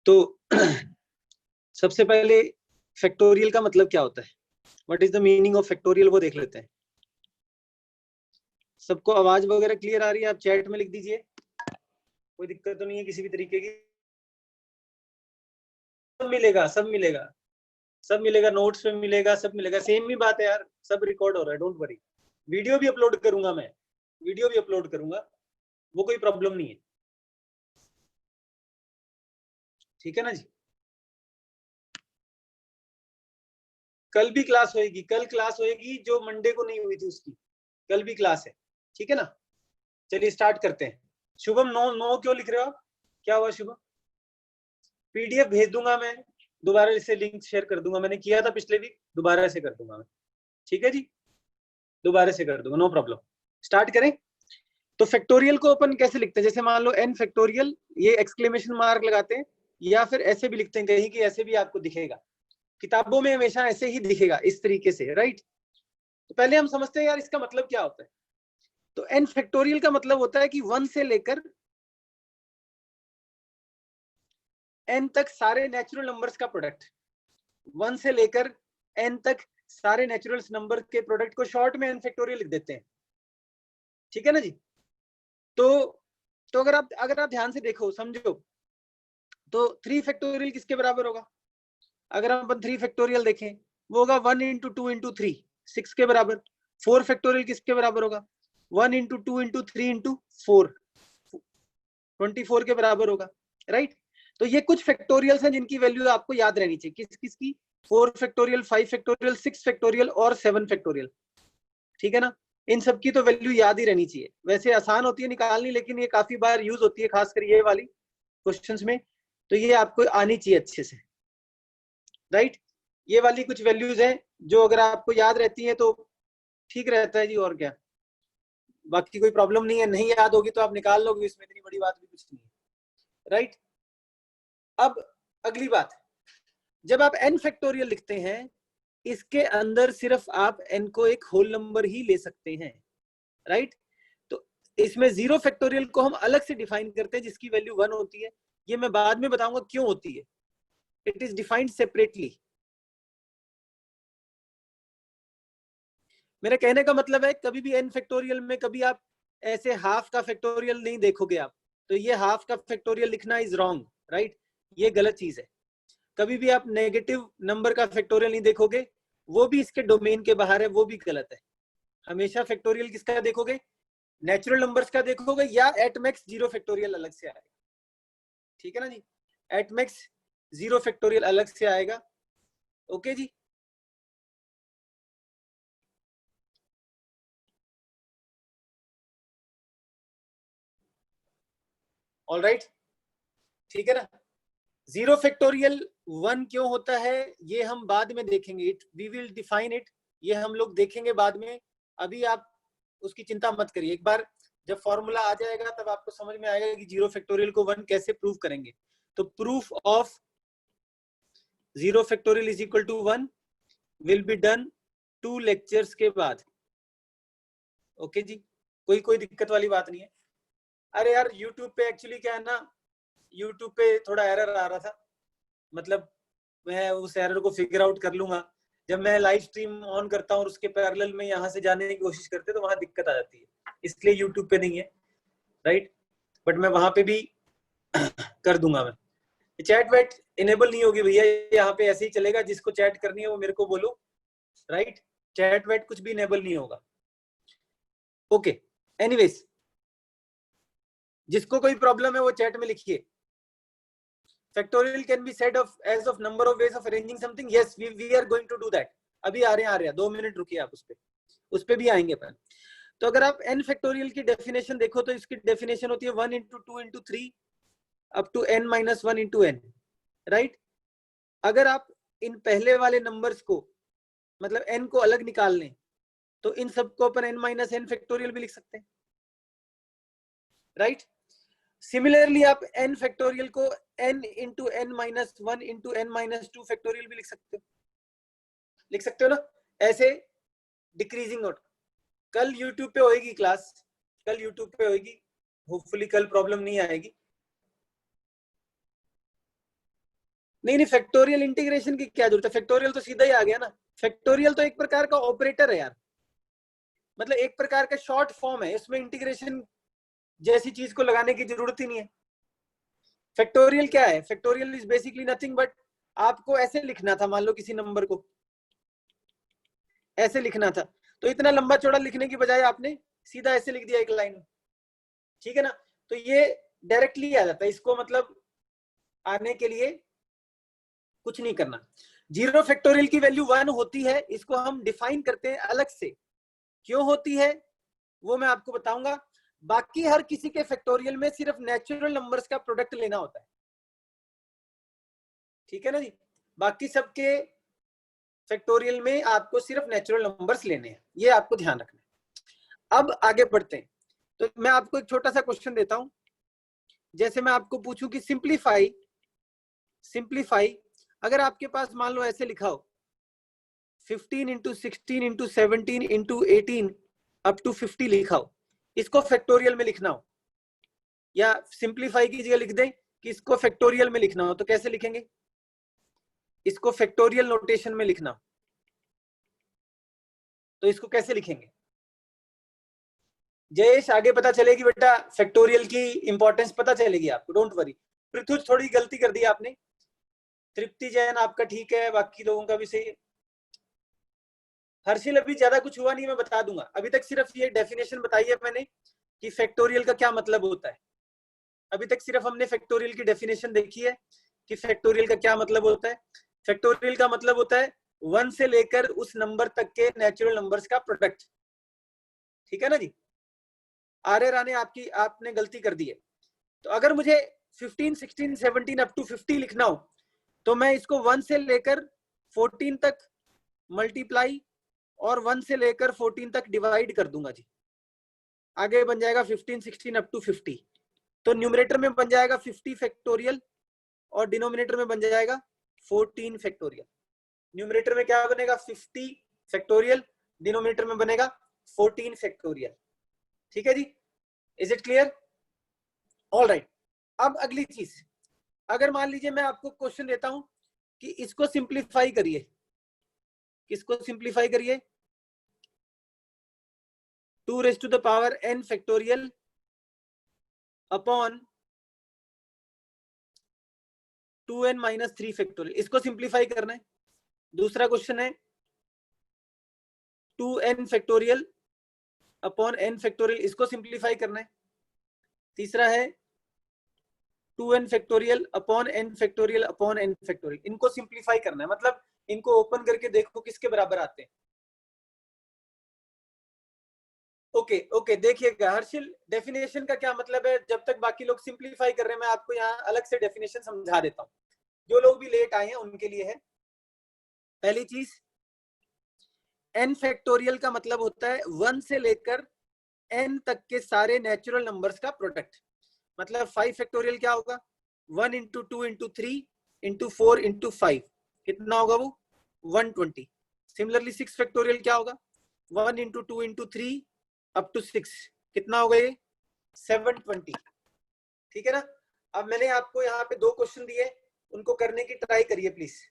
तो सबसे पहले फैक्टोरियल का मतलब क्या होता है, what is the meaning of factorial, वो देख लेते हैं। सबको आवाज वगैरह क्लियर आ रही है? आप चैट में लिख दीजिए, कोई दिक्कत तो नहीं है किसी भी तरीके की? सब मिलेगा, सब मिलेगा, सब मिलेगा, नोट्स में मिलेगा, सब मिलेगा, सेम ही बात है यार, सब रिकॉर्ड हो रहा है, डोंट वरी। वीडियो भी अपलोड करूंगा मैं, वीडियो भी अपलोड करूंगा, वो कोई प्रॉब्लम नहीं है, ठीक है ना जी। कल भी क्लास होएगी, कल क्लास होएगी, जो मंडे को नहीं हुई थी उसकी, कल भी क्लास है, ठीक है ना। चलिए स्टार्ट करते हैं। शुभम नो नो क्यों लिख रहे हो आप, क्या हुआ शुभम? पीडीएफ भेज दूंगा मैं, दोबारा से लिंक शेयर कर दूंगा, मैंने किया था पिछले वीक, दोबारा से कर दूंगा मैं, ठीक है जी, दोबारा से कर दूंगा, नो प्रॉब्लम। स्टार्ट करें। तो फैक्टोरियल को अपन कैसे लिखते हैं, जैसे मान लो एन फैक्टोरियल, ये एक्सक्लेमेशन मार्क लगाते हैं, या फिर ऐसे भी लिखते हैं कहीं कि ऐसे भी आपको दिखेगा, किताबों में हमेशा ऐसे ही दिखेगा इस तरीके से, राइट। तो पहले हम समझते हैं यार इसका मतलब क्या होता है। तो एन फैक्टोरियल का मतलब होता है कि 1 से लेकर एन तक सारे नेचुरल नंबर्स का प्रोडक्ट, 1 से लेकर एन तक सारे नेचुरल नंबर के प्रोडक्ट को शॉर्ट में एन फैक्टोरियल लिख देते हैं, ठीक है ना जी। तो अगर आप ध्यान से देखो समझो, तो 3 फैक्टोरियल किसके बराबर होगा? अगर हम 3 फैक्टोरियल देखें, वो होगा 1 इंटू 2 इंटू 3, 6 के बराबर। 4 फैक्टोरियल किसके बराबर होगा? 1 इंटू 2 इंटू 3 इंटू 4, 24 के बराबर होगा, राइट। तो ये कुछ फैक्टोरियल्स हैं जिनकी वैल्यू आपको याद रहनी चाहिए, किस किस की? 4 फैक्टोरियल, 5 फैक्टोरियल, 6 फैक्टोरियल और 7 फैक्टोरियल, ठीक है ना। इन सब की तो वैल्यू याद ही रहनी चाहिए, वैसे आसान होती है निकालनी, लेकिन ये काफी बार यूज होती है, खासकर ये वाली क्वेश्चंस में, तो ये आपको आनी चाहिए अच्छे से, राइट। ये वाली कुछ वैल्यूज हैं जो अगर आपको याद रहती हैं तो ठीक रहता है जी, और क्या, बाकी कोई प्रॉब्लम नहीं है। नहीं याद होगी तो आप निकाल लोगे, इसमें इतनी बड़ी बात भी कुछ नहीं है, राइट। अब अगली बात, जब आप n फैक्टोरियल लिखते हैं, इसके अंदर सिर्फ आप n को एक होल नंबर ही ले सकते हैं, राइट। तो इसमें 0 फैक्टोरियल को हम अलग से डिफाइन करते हैं, जिसकी वैल्यू 1 होती है, ये मैं बाद में बताऊंगा क्यों होती है, इट इज डिफाइंड सेपरेटली। मेरे कहने का मतलब है, कभी भी n फैक्टोरियल में कभी आप ऐसे हाफ का फैक्टोरियल नहीं देखोगे आप, तो ये हाफ का फैक्टोरियल लिखना इज रॉन्ग, राइट, ये गलत चीज है। कभी भी आप नेगेटिव नंबर का फैक्टोरियल नहीं देखोगे, वो भी इसके डोमेन के बाहर है, वो भी गलत है। हमेशा फैक्टोरियल किसका देखोगे? नेचुरल नंबर्स का देखोगे, या एट मैक्स 0 फैक्टोरियल अलग से आएगा, ठीक है ना जी। एट मैक्स 0 फैक्टोरियल अलग से आएगा, ओके जी। ऑल राइट, ठीक है ना। 0 फैक्टोरियल 1 क्यों होता है ये हम बाद में देखेंगे, it we will define it, ये हम लोग देखेंगे बाद में। अभी आप उसकी चिंता मत करिए, एक बार जब फॉर्मूला आ जाएगा तब आपको समझ में आएगा कि 0 फैक्टोरियल को 1 कैसे प्रूव करेंगे। तो proof of 0 factorial is equal to 1 will be done 2 lectures के बाद, ओके जी, कोई दिक्कत वाली बात नहीं है। अरे यार यूट्यूब पे एक्चुअली क्या है ना, यूट्यूब पे थोड़ा एरर आ रहा था, मतलब मैं उस एरर को फिगर आउट कर लूंगा। जब मैं लाइव स्ट्रीम ऑन करता हूँ और उसके पैरेलल में यहाँ से जाने की कोशिश करते तो वहां दिक्कत आ जाती है, इसलिए यूट्यूब पे नहीं है, राइट। बट मैं वहां पे भी कर दूंगा। मैं चैट वैट इनेबल नहीं होगी भैया, यहाँ पे ऐसे ही चलेगा, जिसको चैट करनी है वो मेरे को बोलो, राइट। चैट वैट कुछ भी इनेबल नहीं होगा, ओके। एनीवेज, जिसको कोई प्रॉब्लम है वो चैट में लिखिए। Factorial can be said of as of number of ways of arranging something. Yes, we are going to do that. अभी आ रहे हैं 2 मिनट रुकिए, आप उस पे भी आएंगे अपन। तो अगर आप n फैक्टोरियल की डेफिनेशन देखो तो इसकी डेफिनेशन होती है 1 into 2 into 3 up to n minus 1 into n, right. अगर आप इन पहले वाले नंबर्स को मतलब n को अलग निकाल लें तो इन सबको अपन n माइनस n फैक्टोरियल भी लिख सकते हैं, राइट। सिमिलरली आप n फैक्टोरियल को n into n minus 1 into n minus 2 factorial भी लिख सकते हो ना, ऐसे डिक्रीजिंग नोट। कल यूट्यूब पे होएगी क्लास, कल यूट्यूब पे होएगी, होपफुली कल प्रॉब्लम नहीं आएगी। नहीं नहीं, फैक्टोरियल इंटीग्रेशन की क्या जरूरत है, फैक्टोरियल तो सीधा ही आ गया ना। फैक्टोरियल तो एक प्रकार का ऑपरेटर है यार, मतलब एक प्रकार का शॉर्ट फॉर्म है, इसमें इंटीग्रेशन जैसी चीज को लगाने की जरूरत ही नहीं है। फैक्टोरियल क्या है, factorial is basically nothing but, आपको ऐसे लिखना था, मान लो किसी नंबर को ऐसे लिखना था, तो इतना लंबा चौड़ा लिखने की बजाय आपने सीधा ऐसे लिख दिया एक लाइन में, ठीक है ना। तो ये डायरेक्टली आ जाता है, इसको मतलब आने के लिए कुछ नहीं करना। जीरो फैक्टोरियल की वैल्यू 1 होती है, इसको हम डिफाइन करते हैं अलग से, क्यों होती है वो मैं आपको बताऊंगा। बाकी हर किसी के फैक्टोरियल में सिर्फ नेचुरल नंबर्स का प्रोडक्ट लेना होता है, ठीक है ना जी। बाकी सबके फैक्टोरियल में आपको सिर्फ नेचुरल नंबर्स लेने हैं, ये आपको ध्यान रखना है। अब आगे बढ़ते हैं, तो मैं आपको एक छोटा सा क्वेश्चन देता हूं। जैसे मैं आपको पूछूं कि सिंप्लीफाई, अगर आपके पास मान लो ऐसे लिखा हो 15 into 16 into 17 into 18 up to 50 लिखा हो, इसको फैक्टोरियल में लिखना हो, या सिंप्लीफाई की जगह लिख दें कि इसको फैक्टोरियल में लिखना हो, तो कैसे लिखेंगे, इसको फैक्टोरियल नोटेशन में लिखना हो तो इसको कैसे लिखेंगे। जयेश आगे पता चलेगी बेटा, फैक्टोरियल की इंपॉर्टेंस पता चलेगी आपको, डोंट वरी। पृथ्वी थोड़ी गलती कर दी आपने, तृप्ति जैन आपका ठीक है, बाकी लोगों का भी सही है। हर्षिल अभी ज्यादा कुछ हुआ नहीं, मैं बता दूंगा, अभी तक सिर्फ ये डेफिनेशन बताई है मैंने कि फैक्टोरियल का क्या मतलब होता है। अभी तक सिर्फ हमने फैक्टोरियल की डेफिनेशन देखी है कि फैक्टोरियल का क्या मतलब होता है। फैक्टोरियल का मतलब होता है 1 से लेकर उस नंबर तक के नेचुरल नंबर्स का प्रोडक्ट, ठीक है ना जी। आर्य राणे आपने गलती कर दी है, तो अगर मुझे 15 16 17 अप टू 50 लिखना हो तो मैं इसको 1 से लेकर 14 तक मल्टीप्लाई और 1 से लेकर 14 तक डिवाइड कर दूंगा जी। आगे बन जाएगा 15 16 अप टू 50, तो न्यूमरेटर में बन जाएगा 50 फैक्टोरियल और डिनोमिनेटर में बन जाएगा 14 फैक्टोरियल। न्यूमरेटर में क्या बनेगा 50 फैक्टोरियल, डिनोमिनेटर में बनेगा 14 फैक्टोरियल, ठीक है जी। Is it clear? All right. अब अगली चीज, अगर मान लीजिए मैं आपको क्वेश्चन देता हूं कि इसको सिंप्लीफाई करिए, किसको सिंप्लीफाई करिए, 2 raise to the power n factorial upon 2n minus 3 factorial, इसको सिंप्लीफाई करना है। दूसरा क्वेश्चन है 2n factorial upon n factorial, इसको सिंप्लीफाई करना है। तीसरा है 2n factorial upon n factorial upon n factorial, इनको सिंप्लीफाई करना है, मतलब इनको ओपन करके देखो किसके बराबर आते हैं। ओके ओके, देखिएगा हर्षिल, डेफिनेशन का क्या मतलब है, जब तक बाकी लोग सिंप्लीफाई कर रहे हैं मैं आपको यहाँ अलग से डेफिनेशन समझा देता हूँ, जो लोग भी लेट आए हैं उनके लिए है। पहली चीज, n फैक्टोरियल का मतलब होता है 1 से लेकर n तक के सारे नेचुरल नंबर्स का प्रोडक्ट। मतलब 5 फैक्टोरियल क्या होगा, 1 इंटू 2 इंटू 3 इंटू 4 इंटू 5, कितना होगा वो 120। सिमिलरली 6 फैक्टोरियल क्या होगा, 1 इंटू 2 इंटू 3 अप टू 6, कितना होगा ये 720, ठीक है ना। अब मैंने आपको यहाँ पे 2 क्वेश्चन दिए, उनको करने की ट्राई करिए प्लीज।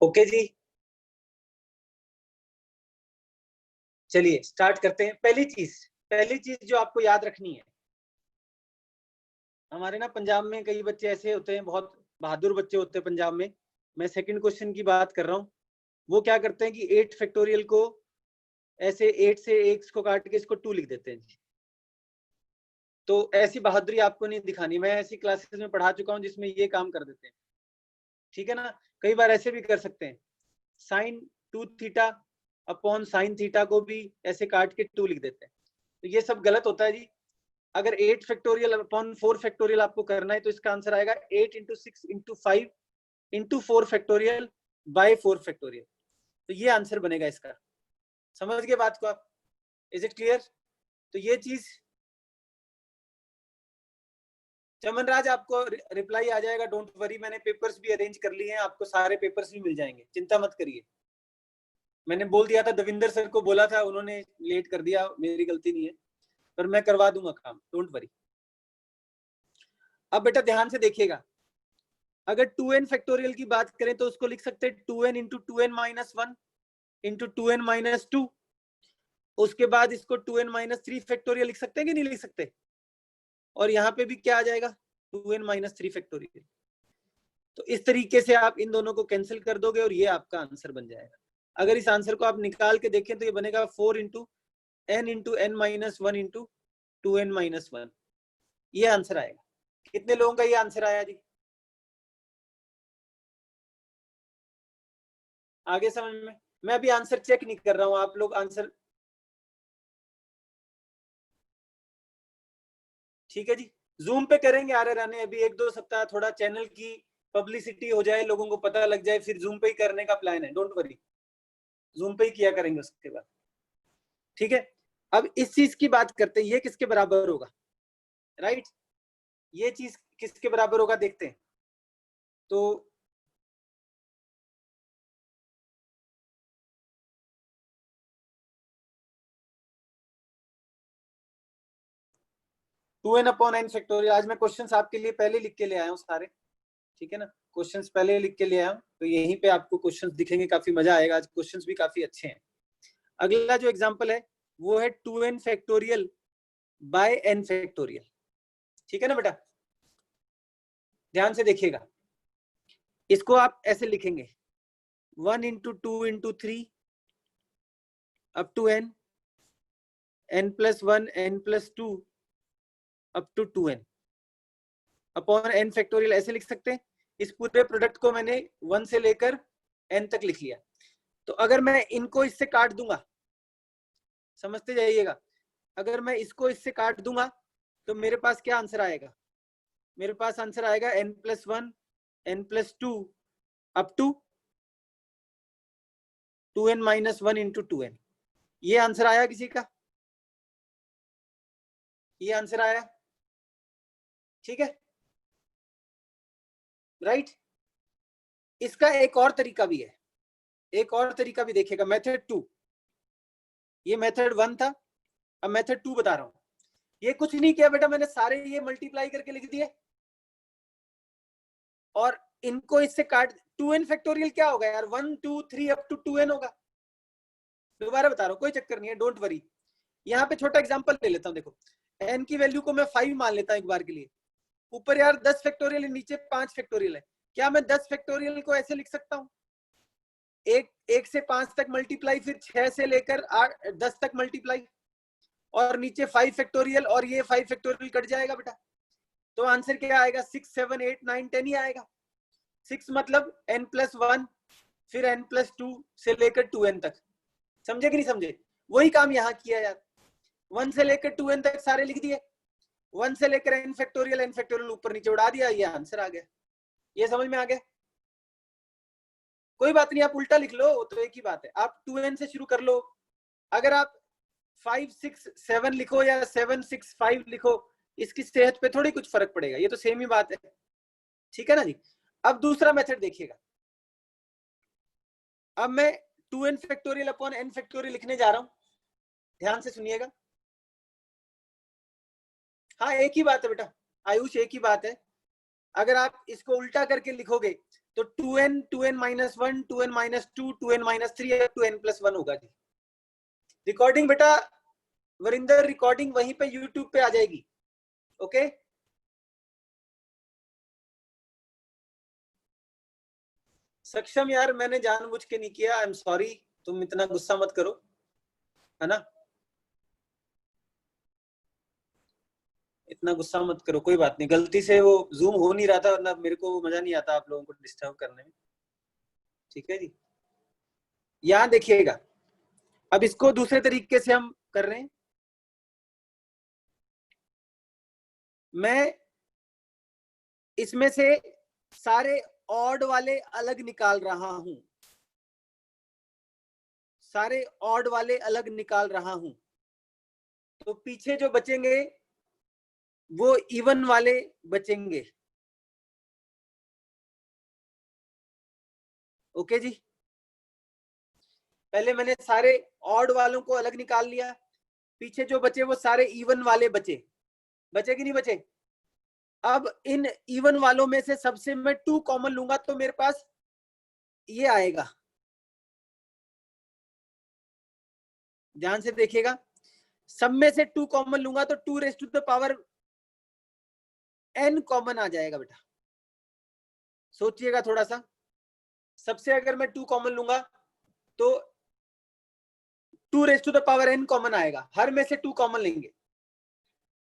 ओके जी, चलिए स्टार्ट करते हैं। पहली चीज, पहली चीज जो आपको याद रखनी है, हमारे ना पंजाब में कई बच्चे ऐसे होते हैं, बहुत बहादुर बच्चे होते हैं पंजाब में, मैं सेकंड क्वेश्चन की बात कर रहा हूँ। वो क्या करते हैं कि 8 फैक्टोरियल को ऐसे 8 से 1 को काट के इसको 2 लिख देते हैं। तो ऐसी बहादुरी आपको नहीं दिखानी। मैं ऐसी क्लासेस में पढ़ा चुका हूँ जिसमें ये काम कर देते हैं, ठीक है ना। कई बार ऐसे भी कर सकते हैं, sine 2 theta upon sine theta को भी ऐसे काट के 2 लिख देते हैं। तो ये सब गलत होता है जी। अगर 8 फैक्टोरियल अपॉन 4 फैक्टोरियल आपको करना है तो इसका आंसर आएगा 8 into 6 into 5 into 4 factorial by 4 factorial. तो ये आंसर बनेगा इसका। समझ गए बात को आप? Is it clear? तो ये चीज चमन राज आपको रिप्लाई आ जाएगा, डोंट वरी। मैंने पेपर्स भी अरेंज कर लिए हैं, आपको सारे पेपर्स भी मिल जाएंगे, चिंता मत करिए। मैंने बोल दिया था, दविंदर सर को बोला था, उन्होंने लेट कर दिया, मेरी गलती नहीं है, पर मैं करवा दूंगा काम, डोंट वरी। अब बेटा ध्यान से देखिएगा, अगर 2n फैक्टोरियल की बात करें तो उसको लिख सकते हैं 2n into 2n minus 1 into 2n minus 2। उसके बाद इसको 2n माइनस 3 फैक्टोरियल लिख सकते हैं कि नहीं लिख सकते? और यहाँ पे भी क्या आ जाएगा? 2n minus 3 factorial. तो इस तरीके से आप इन दोनों को कैंसिल कर दोगे और ये आपका आंसर बन जाएगा। अगर इस आंसर को आप निकाल के देखें तो ये बनेगा 4 into n minus 1 into 2n minus 1। ये आंसर आएगा। कितने लोगों का ये आंसर आया जी? आगे समझ में? मैं अभी आंसर चेक नहीं कर रहा हूं, आप लोग आंसर, ठीक है जी। जूम पे करेंगे आरे राने, अभी 1-2 सप्ताह थोड़ा चैनल की पब्लिसिटी हो जाए, लोगों को पता लग जाए, फिर जूम पे ही करने का प्लान है, डोंट वरी, जूम पे ही किया करेंगे उसके बाद, ठीक है। अब इस चीज की बात करते हैं, ये किसके बराबर होगा? राइट, ये चीज किसके बराबर होगा देखते हैं। तो two n upon n factorial. आज मैं क्वेश्चंस आपके लिए पहले लिख के ले आया हूँ सारे, ठीक है ना। क्वेश्चंस पहले लिख के ले आया हूँ, तो यहीं पे आपको क्वेश्चंस दिखेंगे, काफी मजा आएगा। आज क्वेश्चंस भी काफी अच्छे हैं। अगला जो एग्जांपल है वो है 2n factorial by n factorial, ठीक है ना बेटा। ध्यान से देखिएगा, इसको आप ऐसे लिखेंगे 1 into 2 into 3 up to n, n plus 1 n plus 2 up to 2n upon n factorial. ऐसे लिख सकते हैं। इस पूरे प्रोडक्ट को मैंने 1 से लेकर n तक लिख लिया। तो अगर मैं इनको इससे काट दूंगा, समझते जाइएगा, अगर मैं इसको इससे काट दूंगा तो मेरे पास क्या आंसर आएगा? मेरे पास आंसर आएगा n plus 1 n plus 2 up to 2n minus 1 into 2n। ये आंसर आया किसी का? ये आंसर आया, ठीक है, राइट। इसका एक और तरीका भी है, एक और तरीका भी देखिएगा, मेथड 2। ये मेथड 1 था, अब मेथड 2 बता रहा हूं। ये कुछ नहीं किया बेटा, मैंने सारे ये मल्टीप्लाई करके लिख दिए और इनको इससे काट। 2n फैक्टोरियल क्या होगा यार? 1 2 3 अप टू 2n होगा। दोबारा बता रहा हूँ, कोई चक्कर नहीं है, डोंट वरी। यहाँ पे छोटा एग्जांपल ले लेता हूँ, देखो n की वैल्यू को मैं 5 मान लेता हूँ एक बार के लिए। ऊपर यार 10 फैक्टोरियल, नीचे 5 फैक्टोरियल है। क्या मैं 10 फैक्टोरियल को ऐसे लिख सकता हूँ? एक से 5 तक मल्टीप्लाई, फिर 6 से लेकर 10 तक मल्टीप्लाई, और नीचे 5 फैक्टोरियल, और ये 5 फैक्टोरियल कट जाएगा बेटा। तो आंसर क्या आएगा? 6 7 8 9 10 ही आएगा। 6 मतलब n प्लस 1 फिर n प्लस 2 से लेकर 2n तक। समझे कि नहीं समझे? वही काम यहाँ किया यार, 1 से लेकर 2n तक सारे लिख दिए, 1 से लेकर n फैक्टोरियल ऊपर नीचे उड़ा दिया, ये आंसर आ गया। ये समझ में आ गया? कोई बात नहीं, आप उल्टा लिख लो तो एक ही बात है। आप 2n से शुरू कर लो, अगर आप 5 6 7 लिखो या 7 6 5 लिखो, इसकी सेहत पे थोड़ी कुछ फर्क पड़ेगा, ये तो सेम ही बात है, ठीक है ना जी। अब दूसरा मेथड देखिएगा, अब मैं 2n factorial upon n factorial लिखने जा रहा हूं, ध्यान से सुनिएगा। हाँ एक ही बात है बेटा आयुष, एक ही बात है। अगर आप इसको उल्टा करके लिखोगे तो 2n minus 1 2n minus 2 2n minus 3 2n plus 1 होगा जी। रिकॉर्डिंग बेटा वरिंदर रिकॉर्डिंग वहीं पे यूट्यूब पे आ जाएगी। ओके सक्षम यार मैंने जानबूझ के नहीं किया, आई एम सॉरी, तुम इतना गुस्सा मत करो, है ना, इतना गुस्सा मत करो, कोई बात नहीं, गलती से वो जूम हो नहीं रहा था, वरना मेरे को मजा नहीं आता आप लोगों को डिस्टर्ब करने में। ठीक है जी, यहाँ देखिएगा, अब इसको दूसरे तरीके से हम कर रहे हैं। मैं इसमें से सारे ऑड वाले अलग निकाल रहा हूं, सारे ऑड वाले अलग निकाल रहा हूं, तो पीछे जो बचेंगे वो इवन वाले बचेंगे। ओके जी, पहले मैंने सारे ऑड वालों को अलग निकाल लिया, पीछे जो बचे वो सारे इवन वाले बचे, बचे कि नहीं बचे। अब इन इवन वालों में से सबसे मैं 2 कॉमन लूंगा तो मेरे पास ये आएगा, ध्यान से देखिएगा, सब में से 2 कॉमन लूंगा तो 2 raise to the power n common आ जाएगा बेटा। सोचिएगा थोड़ा सा, सबसे अगर मैं 2 कॉमन लूंगा तो 2 raise to the power n common आएगा, हर में से 2 कॉमन लेंगे,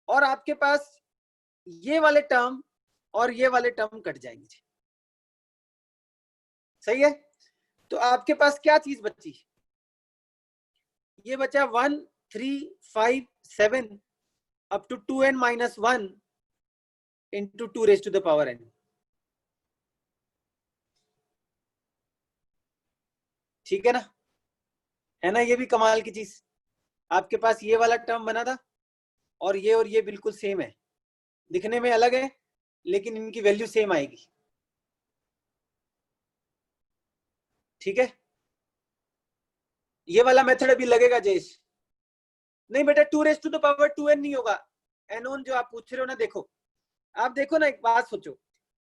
और आपके पास ये वाले टर्म और ये वाले टर्म कट जाएंगे। सही है, तो आपके पास क्या चीज बची, ये बचा 1 3 5 7 up to 2n-1 into 2 raise to the power n। ठीक है ना, ये भी कमाल की चीज, आपके पास ये वाला टर्म बना था और ये बिल्कुल सेम है, दिखने में अलग है लेकिन इनकी वैल्यू सेम आएगी। ठीक है, ये वाला मेथड अभी लगेगा जयेश, नहीं बेटा 2 raise to the power 2n नहीं होगा, एनोन जो आप पूछ रहे हो ना, देखो आप देखो ना, एक बात सोचो,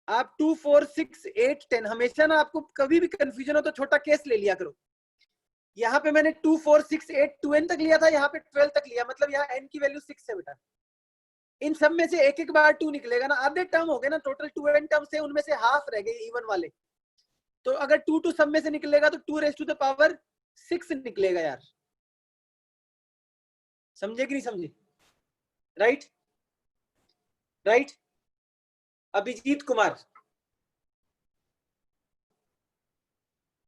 आप 2 4 6 8 10 हमेशा ना, आपको कभी भी कंफ्यूजन हो तो छोटा केस ले लिया करो, यहाँ पे मैंने 2 4 6 8 2n तक लिया था, यहाँ पे 12 तक लिया, मतलब यहाँ n की वैल्यू 6 है बेटा, इन सब में से एक एक बार 2 निकलेगा ना, आधे टर्म हो गए ना, टोटल 2n टर्म से उनमें से हाफ रह गए इवन वाले, तो अगर 2 2 सब में से निकलेगा तो 2 रेज़ टू द पावर 6 निकलेगा यार, समझे कि नहीं समझे। राइट राइट, अभिजीत कुमार,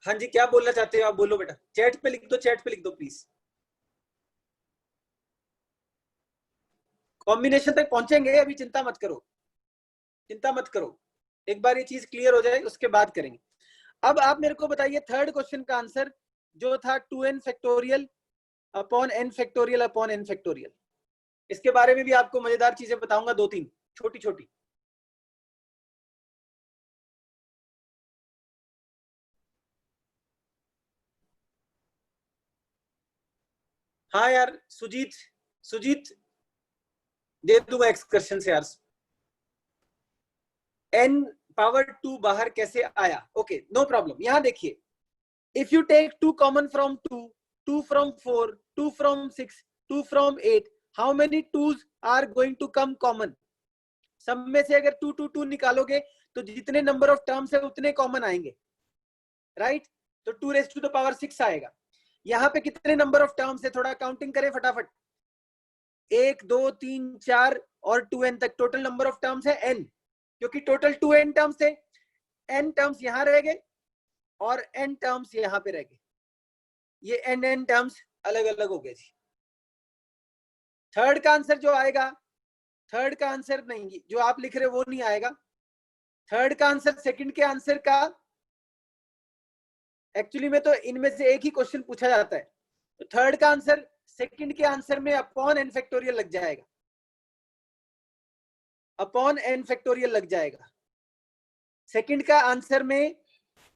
हाँ जी क्या बोलना चाहते हो आप, बोलो बेटा, चैट पे लिख दो, चैट पे लिख दो प्लीज, कॉम्बिनेशन तक पहुंचेंगे, अभी चिंता मत करो, चिंता मत करो, एक बार ये चीज क्लियर हो जाए उसके बाद करेंगे। अब आप मेरे को बताइए थर्ड क्वेश्चन का आंसर जो था 2n factorial upon n factorial upon n factorial, इसके बारे में भी आपको मजेदार चीजें बताऊंगा, 2-3 छोटी छोटी। हाँ यार सुजीत, सुजीत दे दूंगा एक्सकर्शन से यार, n पावर 2 बाहर कैसे आया, ओके नो प्रॉब्लम, यहां देखिए, if you take 2 common from 2, 2 from 4, 2 from 6, 2 from 8, how many 2s are going to come common, सब में से अगर 2 2 2 निकालोगे तो जितने नंबर ऑफ टर्म्स है उतने कॉमन आएंगे, राइट, तो 2 रेज़ टू द पावर 6 आएगा। यहाँ पे कितने नंबर ऑफ टर्म्स है, थोड़ा काउंटिंग करें फटाफट, 1 2 3 4 और 2n तक, टोटल नंबर ऑफ टर्म्स है n, क्योंकि टोटल 2n टर्म्स थे, n टर्म्स यहाँ रह गए और n टर्म्स यहाँ पे रह गए, ये n टर्म्स अलग अलग हो गए जी। थर्ड का आंसर जो आएगा, थर्ड का आंसर नहीं, जो आप लिख रहे हो वो नहीं आएगा, थर्ड का आंसर सेकंड के आंसर का, एक्चुअली में तो इनमें से एक ही क्वेश्चन पूछा जाता है, तो थर्ड का आंसर सेकंड के आंसर में अपॉन n फैक्टोरियल लग जाएगा, अपॉन n फैक्टोरियल लग जाएगा, सेकंड का आंसर में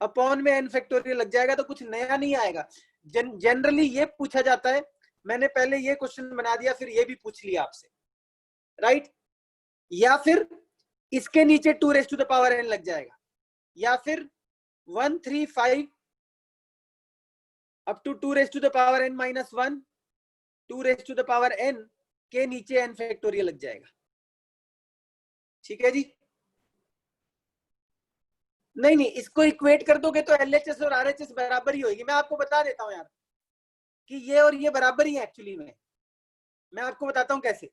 अपॉन में n फैक्टोरियल लग जाएगा, तो कुछ नया नहीं आएगा, जनरली ये पूछा जाता है, मैंने पहले ये क्वेश्चन बना दिया फिर ये भी पूछ लिया आपसे, राइट, या फिर इसके नीचे 2 raise to the power n लग जाएगा, या फिर 1 3 5 up to 2 raise to the power n-1 2 raise to the power n के नीचे n फैक्टोरियल लग जाएगा। ठीक है जी। नहीं नहीं, इसको इक्वेट कर दोगे तो LHS और RHS बराबर ही होगी। मैं आपको बता देता हूं यार कि ये और ये बराबर ही है एक्चुअली में। मैं आपको बताता हूं कैसे।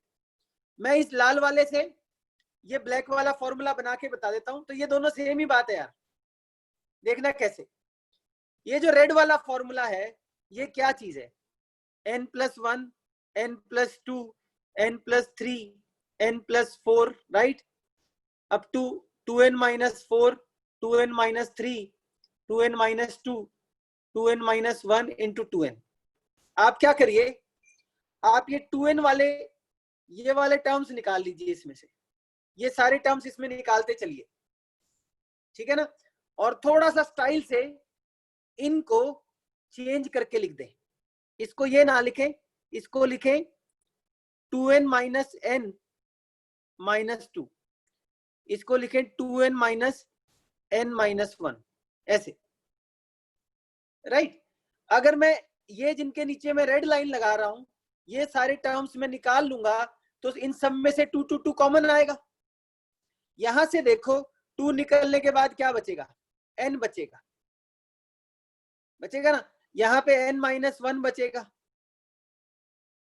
मैं इस लाल वाले से ये ब्लैक वाला फॉर्मूला बना के बता देता हूं, तो ये दोनों सेम ही बात है यार। देखना कैसे। ये जो रेड वाला फॉर्मूला है ये क्या चीज है, n+1 n+2 n+3 n+4 right, up to 2n-4 2n-3 2n-2 2n-1 into 2n। आप क्या करिए, आप ये 2n वाले ये वाले टर्म्स निकाल लीजिए इसमें से, ये सारे टर्म्स इसमें निकालते चलिए। ठीक है ना। और थोड़ा सा स्टाइल से इनको चेंज करके लिख दें। इसको ये ना लिखें, इसको लिखें 2n-n-2, इसको लिखें 2n-n-1 ऐसे, राइट। अगर मैं ये जिनके नीचे मैं रेड लाइन लगा रहा हूं ये सारे टर्म्स में निकाल लूंगा तो इन सब में से 2 2 2 कॉमन आएगा। यहां से देखो 2 निकलने के बाद क्या बचेगा, n बचेगा, बचेगा ना। यहाँ पे n-1 बचेगा,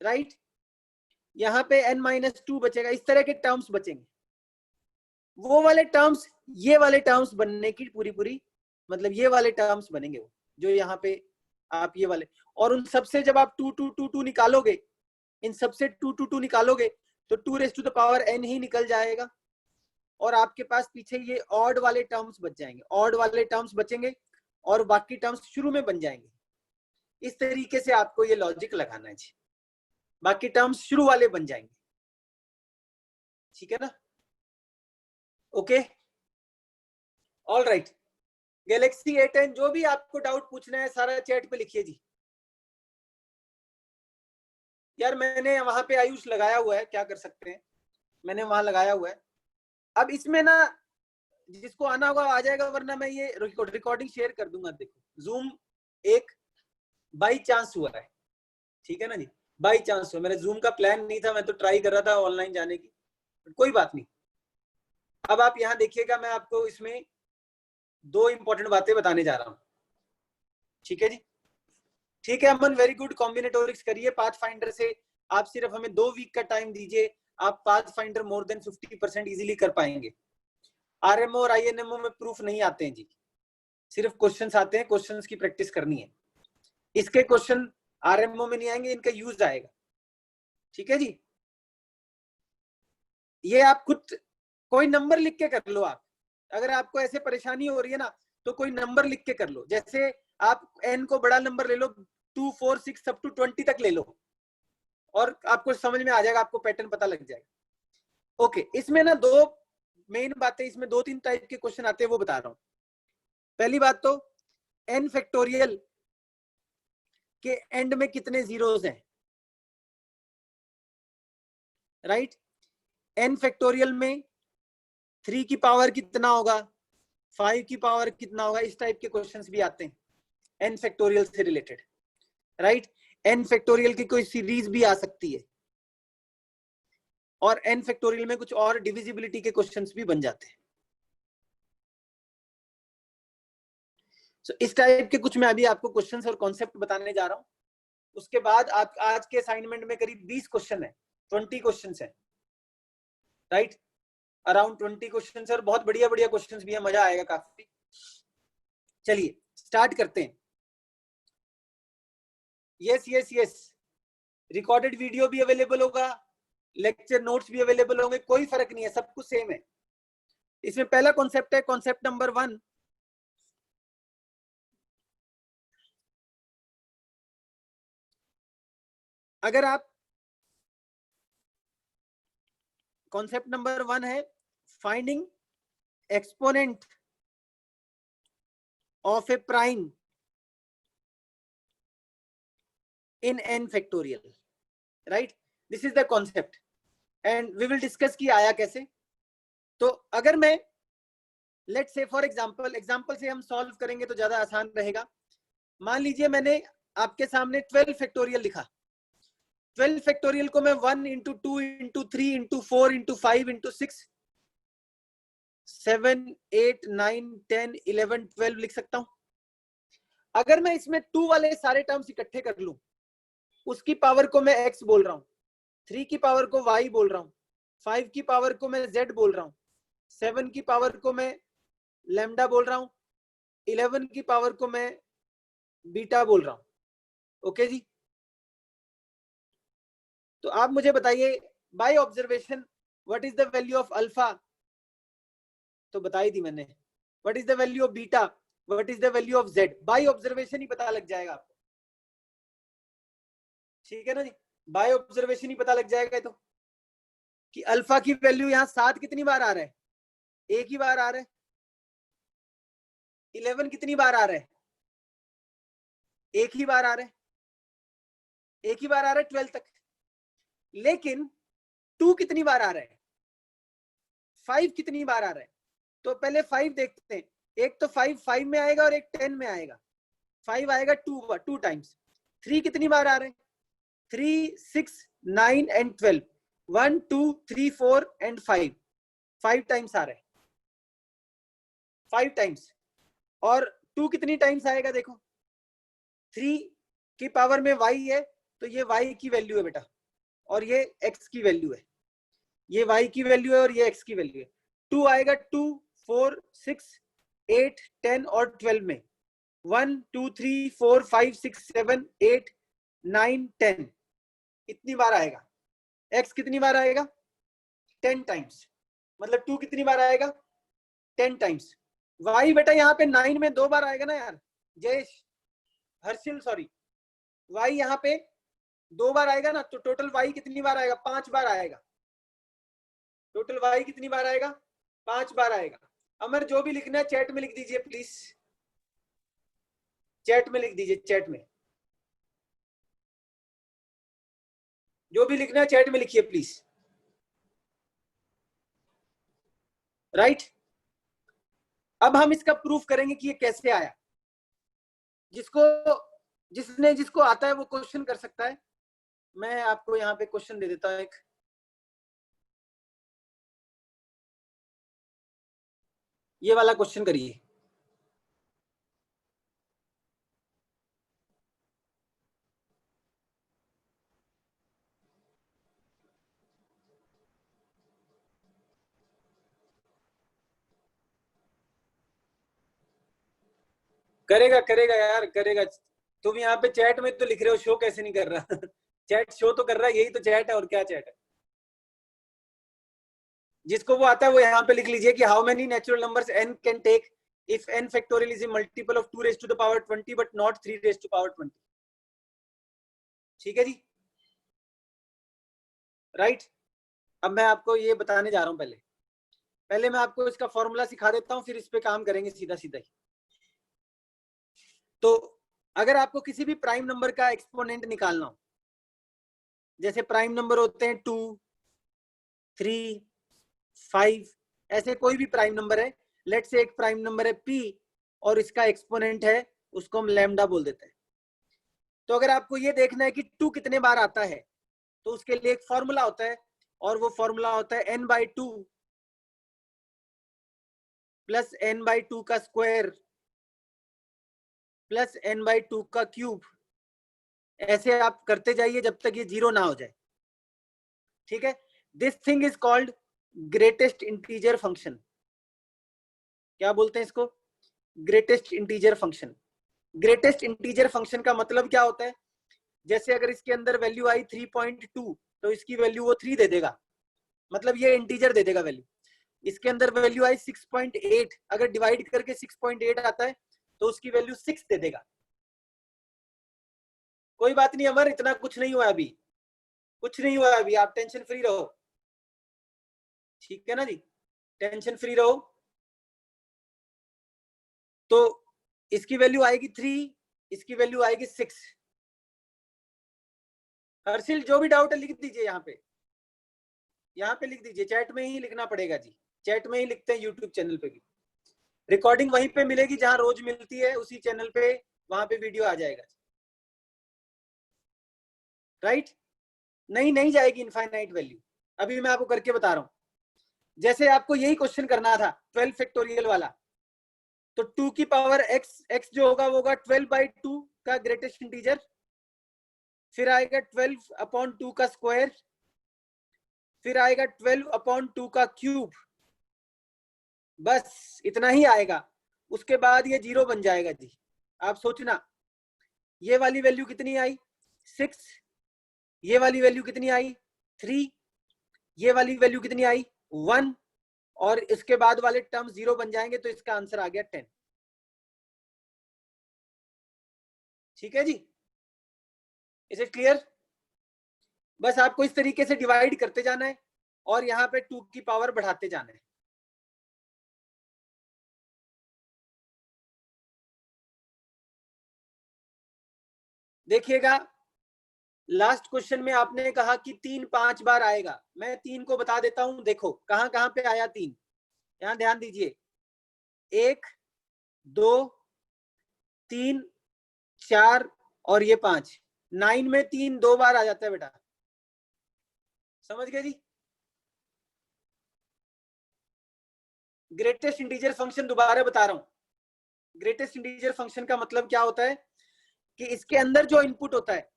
राइट। यहाँ पे n-2 बचेगा। इस तरह के टर्म्स बचेंगे। वो वाले टर्म्स ये वाले टर्म्स बनने की पूरी मतलब ये वाले टर्म्स बनेंगे वो जो यहाँ पे आप ये वाले, और उन सबसे जब आप 2 2 2 2 निकालोगे, इन सबसे 2 2 2 निकालोगे तो 2 raise to the power n ही निकल जाएगा और आपके पास पीछे ये ऑड वाले टर्म्स बच जाएंगे, ऑड वाले टर्म्स बचेंगे और बाकी टर्म्स शुरू में बन जाएंगे। इस तरीके से आपको ये लॉजिक लगाना है जी, बाकी टर्म्स शुरू वाले बन जाएंगे। ठीक है ना, okay, all right. Galaxy A10 जो भी आपको डाउट पूछना है सारा चैट पे लिखिए जी। यार मैंने वहां पे आयुष लगाया हुआ है, क्या कर सकते हैं, मैंने वहां लगाया हुआ है। अब इसमें ना जिसको आना होगा आ जाएगा, वरना मैं ये रिकॉर्डिंग शेयर कर दूंगा। देखो जूम एक बाई चांस हुआ है, ठीक है ना जी, बाई चांस हुआ। मेरे जूम का प्लान नहीं था, मैं तो ट्राई कर रहा था ऑनलाइन जाने की, कोई बात नहीं। अब आप यहाँ देखिएगा, मैं आपको इसमें 2 इंपॉर्टेंट बातें बताने जा रहा हूँ। ठीक है जी, ठीक है अमन, वेरी गुड। कॉम्बिनेटोरिक्स करिए पाथफाइंडर से। आप सिर्फ हमें 2 वीक का टाइम दीजिए, आप पाथफाइंडर मोर देन 50% इजीली कर पाएंगे। आरएमओ और आईएनएमओ में प्रूफ नहीं आते हैं जी, सिर्फ क्वेश्चंस आते हैं, क्वेश्चंस की प्रैक्टिस करनी है। इसके क्वेश्चन आरएमओ में नहीं आएंगे, इनका यूज आएगा। ठीक है जी, ये आप खुद कोई नंबर लिख के कर लो। आप अगर आपको ऐसे परेशानी हो रही है ना तो कोई नंबर लिख के कर लो। जैसे आप n को बड़ा नंबर ले लो, 2 4 6 अप टू 20 तक ले लो और आपको समझ में आ जाएगा, आपको पैटर्न पता लग जाएगा। ओके, इसमें ना 2 मेन बातें, इसमें 2-3 टाइप के क्वेश्चन आते हैं, वो बता रहा हूं। पहली बात तो n फैक्टोरियल के एंड में कितने जीरोस हैं, राइट। n फैक्टोरियल में 3 की पावर कितना होगा, 5 की पावर कितना होगा, इस टाइप के क्वेश्चंस भी आते हैं n फैक्टोरियल से रिलेटेड, राइट। n फैक्टोरियल की कोई सीरीज भी आ सकती है और n फैक्टोरियल में कुछ और डिविजिबिलिटी के क्वेश्चंस भी बन जाते हैं। So, इस टाइप के कुछ मैं अभी आपको क्वेश्चंस और कॉन्सेप्ट बताने जा रहा हूं। उसके बाद आप आज के असाइनमेंट में करीब 20 क्वेश्चन है, 20 क्वेश्चंस है, राइट, अराउंड 20 क्वेश्चंस और बहुत बढ़िया बढ़िया क्वेश्चंस भी है, मजा आएगा काफी। चलिए स्टार्ट करते हैं। Yes yes yes, recorded video भी अवेलेबल होगा, लेक्चर नोट्स भी अवेलेबल होंगे, कोई फर्क नहीं है, सब कुछ सेम है। इसमें पहला कॉन्सेप्ट है कॉन्सेप्ट नंबर 1, अगर आप कॉन्सेप्ट नंबर 1 है finding exponent of A prime in n factorial, right, this is the concept and we will discuss कि आया कैसे। तो अगर मैं लेट्स से फॉर एग्जांपल से हम सॉल्व करेंगे तो ज्यादा आसान रहेगा। मान लीजिए मैंने आपके सामने 12 फैक्टोरियल लिखा, 12 फैक्टोरियल को मैं 1 into 2 into 3 into 4 into 5 into 6 7 8 9 10 11 12 लिख सकता हूं। अगर मैं इसमें 2 वाले सारे टर्म्स इकट्ठे कर लूं, उसकी पावर को मैं x बोल रहा हूं, 3 की पावर को y बोल रहा हूं, 5 की पावर को मैं z बोल रहा हूं, 7 की पावर को मैं लैम्डा बोल रहा हूं, 11 की पावर को मैं बीटा बोल रहा हूं। ओके जी, तो आप मुझे बताइए by observation what is the value of alpha, तो बताई दी मैंने। What is the value of beta, what is the value of Z, by observation ही पता लग जाएगा आपको। ठीक है ना जी, बाय ऑब्जर्वेशन ही पता लग जाएगा तो कि अल्फा की वैल्यू यहाँ 7 कितनी बार आ रहा है, एक ही बार आ रहा है। 11 कितनी बार आ रहा है, एक ही बार आ रहा है, एक ही बार आ रहा है 12 तक। लेकिन 2 कितनी बार आ रहा है, 5 कितनी बार आ रहा है, तो पहले 5 देखते हैं। एक तो 5 में आएगा और एक 10 में आएगा। 5 आएगा 2 टाइम्स। 3 कितनी बार आ रहे हैं, 3 6 9 एंड 12, 1 2 3 4 एंड 5 टाइम्स आ रहे हैं, 5 टाइम्स। और 2 कितनी टाइम्स आएगा, देखो 3 की पावर में y है, तो ये y की वैल्यू है बेटा, और ये x की वैल्यू है, ये y की वैल्यू है और ये x की वैल्यू है। 2 आएगा 2 4 6 8 10 और 12 में, 1 2 3 4 5 6 7 8 9 10 इतनी बार आएगा। x कितनी बार आएगा, 10 टाइम्स। मतलब 2 कितनी बार आएगा, 10 टाइम्स। y बेटा यहाँ पे 9 में 2 बार आएगा ना यार, जयेश हर्षिल सॉरी, y यहाँ पे 2 बार आएगा ना, तो टोटल y कितनी बार आएगा, 5 बार आएगा। टोटल y कितनी बार आएगा, 5 बार आएगा। अमर जो भी लिखना है चैट में लिख दीजिए प्लीज, चैट में लिख दीजिए, चैट में जो भी लिखना है चैट में लिखिए प्लीज। राइट, अब हम इसका प्रूफ करेंगे कि ये कैसे आया। जिसको आता है वो क्वेश्चन कर सकता है। मैं आपको यहाँ पे क्वेश्चन दे देता हूँ एक, ये वाला क्वेश्चन करिए। करेगा करेगा यार करेगा। तुम यहाँ पे चैट में तो लिख रहे हो, शो कैसे नहीं कर रहा चैट शो तो कर रहा है, यही तो चैट है, और क्या चैट है। जिसको वो आता है वो यहाँ पे लिख लीजिए कि how many natural numbers n can take if n factorial is a multiple of 2 raise to the power 20 but not 3 raise to power 20। ठीक है जी, राइट। अब मैं आपको ये बताने जा रहा हूँ, पहले मैं आपको इसका फॉर्मूला सिखा देता हूँ, फिर इस पे काम करेंगे सीधा सीधा ही। तो अगर आपको किसी भी प्राइम नंबर का एक्सपोनेंट निकालना हो, जैसे प्राइम नंबर होते हैं 2 3 5, ऐसे कोई भी प्राइम नंबर है, लेट से एक प्राइम नंबर है p और इसका एक्सपोनेंट है, उसको हम लैम्डा बोल देते हैं। तो अगर आपको ये देखना है कि 2 कितने बार आता है, तो उसके लिए एक फॉर्मूला होता है, और वो फॉर्मूला होता है n/2 प्लस n/2 का स्क्वायर प्लस n/2 का क्यूब। ऐसे आप करते जाइए जब तक ये 0 ना हो जाए। ठीक है, this thing is called greatest integer function. क्या बोलते हैं इसको, greatest integer function. Greatest integer function का मतलब क्या होता है, जैसे अगर इसके अंदर वैल्यू आई 3.2, तो इसकी वैल्यू वो 3 दे देगा, मतलब ये इंटीजर दे देगा वैल्यू। इसके अंदर वैल्यू आई 6.8, अगर डिवाइड करके 6.8 आता है तो उसकी वैल्यू 6 दे देगा। कोई बात नहीं अमर, इतना कुछ नहीं हुआ अभी, कुछ नहीं हुआ अभी, आप टेंशन फ्री रहो। ठीक है ना जी, टेंशन फ्री रहो। तो इसकी वैल्यू आएगी 3, इसकी वैल्यू आएगी 6। हर्षिल जो भी डाउट है लिख दीजिए यहाँ पे लिख दीजिए, चैट में ही लिखना पड़ेगा जी, चैट में ही लिखते हैं यूट्यूब चैनल पे भी। रिकॉर्डिंग वहीं पे मिलेगी जहां रोज मिलती है, उसी चैनल पे, वहां पे वीडियो आ जाएगा। राइट, नहीं जाएगी इनफाइनाइट वैल्यू। अभी मैं आपको करके बता रहा हूं। जैसे आपको यही क्वेश्चन करना था 12 फैक्टोरियल वाला, तो 2 की पावर x जो होगा वो होगा 12/2 का ग्रेटेस्ट इंटीजर, फिर आएगा 12/2 का स्क्वायर, फिर आएगा 12/2 का क्यूब, बस इतना ही आएगा। उसके बाद ये 0 बन जाएगा जी। आप सोचना ये वाली वैल्यू कितनी आई 6, ये वाली वैल्यू कितनी आई 3, ये वाली वैल्यू कितनी आई 1, और इसके बाद वाले टर्म 0 बन जाएंगे, तो इसका आंसर आ गया 10। ठीक है जी, इज इट क्लियर? बस आपको इस तरीके से डिवाइड करते जाना है और यहाँ पे 2 की पावर बढ़ाते जाना है। देखिएगा लास्ट क्वेश्चन में आपने कहा कि 3 5 बार आएगा। मैं 3 को बता देता हूं, देखो कहां कहां पे आया 3, यहां ध्यान दीजिए। 1 2 3 4 और ये 5। 9 में 3 2 बार आ जाता है बेटा, समझ गए जी? ग्रेटेस्ट इंटीजर फंक्शन दोबारा बता रहा हूं। ग्रेटेस्ट इंटीजर फंक्शन का मतलब क्या होता है कि इसके अंदर जो इनपुट होता है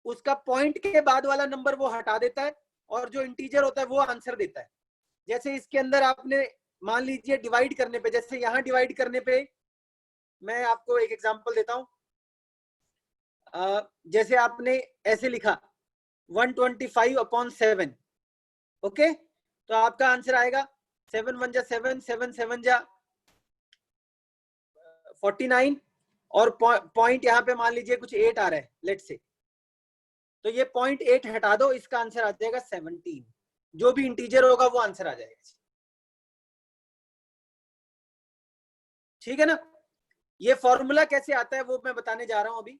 उसका पॉइंट के बाद वाला नंबर वो हटा देता है, और जो इंटीजर होता है वो आंसर देता है। जैसे इसके अंदर आपने मान लीजिए डिवाइड करने पे, जैसे यहां डिवाइड करने पे मैं आपको एक एग्जांपल देता हूं। जैसे आपने ऐसे लिखा 125/7, ओके, तो आपका आंसर आएगा 7 1 जा 7, 7 7 जा 49, और पॉइंट यहाँ पे मान लीजिए कुछ 8 आ रहा है लेट से, तो ये 0.8 हटा दो, इसका आंसर आ जाएगा 17। जो भी इंटीजर होगा वो आंसर आ जाएगा। ठीक है ना? ये फॉर्मूला कैसे आता है वो मैं बताने जा रहा हूं अभी,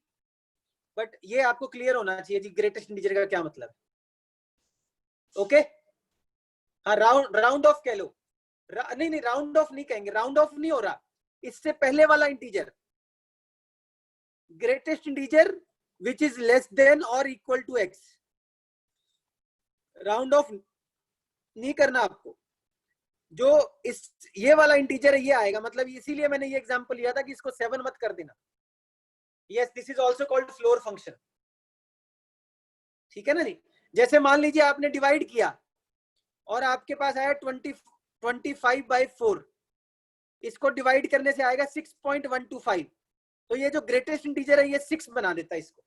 बट ये आपको क्लियर होना चाहिए जी ग्रेटेस्ट इंटीजर का क्या मतलब है। ओके, हाँ राउंड ऑफ कह लो। नहीं राउंड ऑफ नहीं कहेंगे, राउंड ऑफ नहीं हो रहा, इससे पहले वाला integer, greatest integer which is less than और equal to x। Round off नहीं करना आपको। जो इस ये वाला इंटीजर है ये आएगा, मतलब इसीलिए मैंने ये एग्जांपल लिया था कि इसको 7 मत कर देना। Yes, this is also called floor function. ठीक है ना जी? जैसे मान लीजिए आपने डिवाइड किया और आपके पास आया 25/4, इसको डिवाइड करने से आएगा 6.125, तो ये जो ग्रेटेस्ट इंटीजर है ये 6 बना देता है इसको।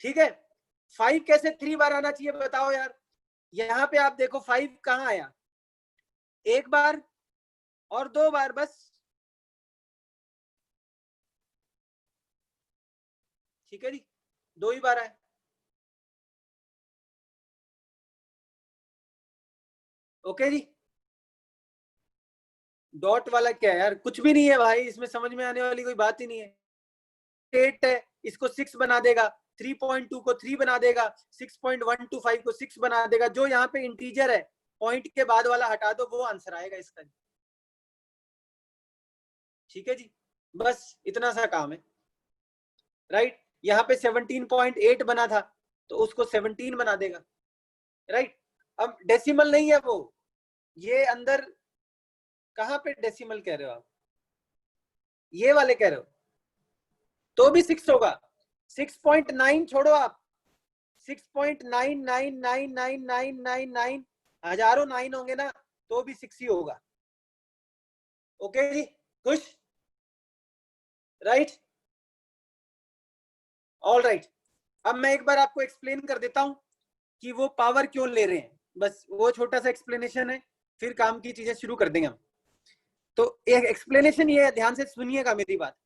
ठीक है, 5 कैसे 3 बार आना चाहिए बताओ यार? यहाँ पे आप देखो 5 कहाँ आया, एक बार और 2 बार बस। ठीक है जी, 2 ही बार आए। ओके जी, डॉट वाला क्या है यार? कुछ भी नहीं है भाई, इसमें समझ में आने वाली कोई बात ही नहीं है। 8 है, इसको 6 बना देगा, 3.2 को 3 बना देगा, 6.125 को 6 बना देगा। जो यहाँ पे इंटीजर है पॉइंट के बाद वाला हटा दो, वो आंसर आएगा इसका। ठीक है जी, बस इतना सा काम है। राइट, यहाँ पे 17.8 बना था तो उसको 17 बना देगा। राइट, अब डेसिमल नहीं है वो, ये अंदर कहाँ पे डेसिमल कह रहे हो आप? ये वाले कह रहे हो तो भी 6 होगा। 6.9 छोड़ो आप, 6.9999999, हजारों 9 होंगे ना तो भी 6 ही होगा। ओके जी, खुश? Right, all right. अब मैं एक बार आपको एक्सप्लेन कर देता हूं कि वो पावर क्यों ले रहे हैं, बस वो छोटा सा एक्सप्लेनेशन है, फिर काम की चीजें शुरू कर देंगे हम। तो एक एक्सप्लेनेशन ये है, ध्यान से सुनिएगा मेरी बात।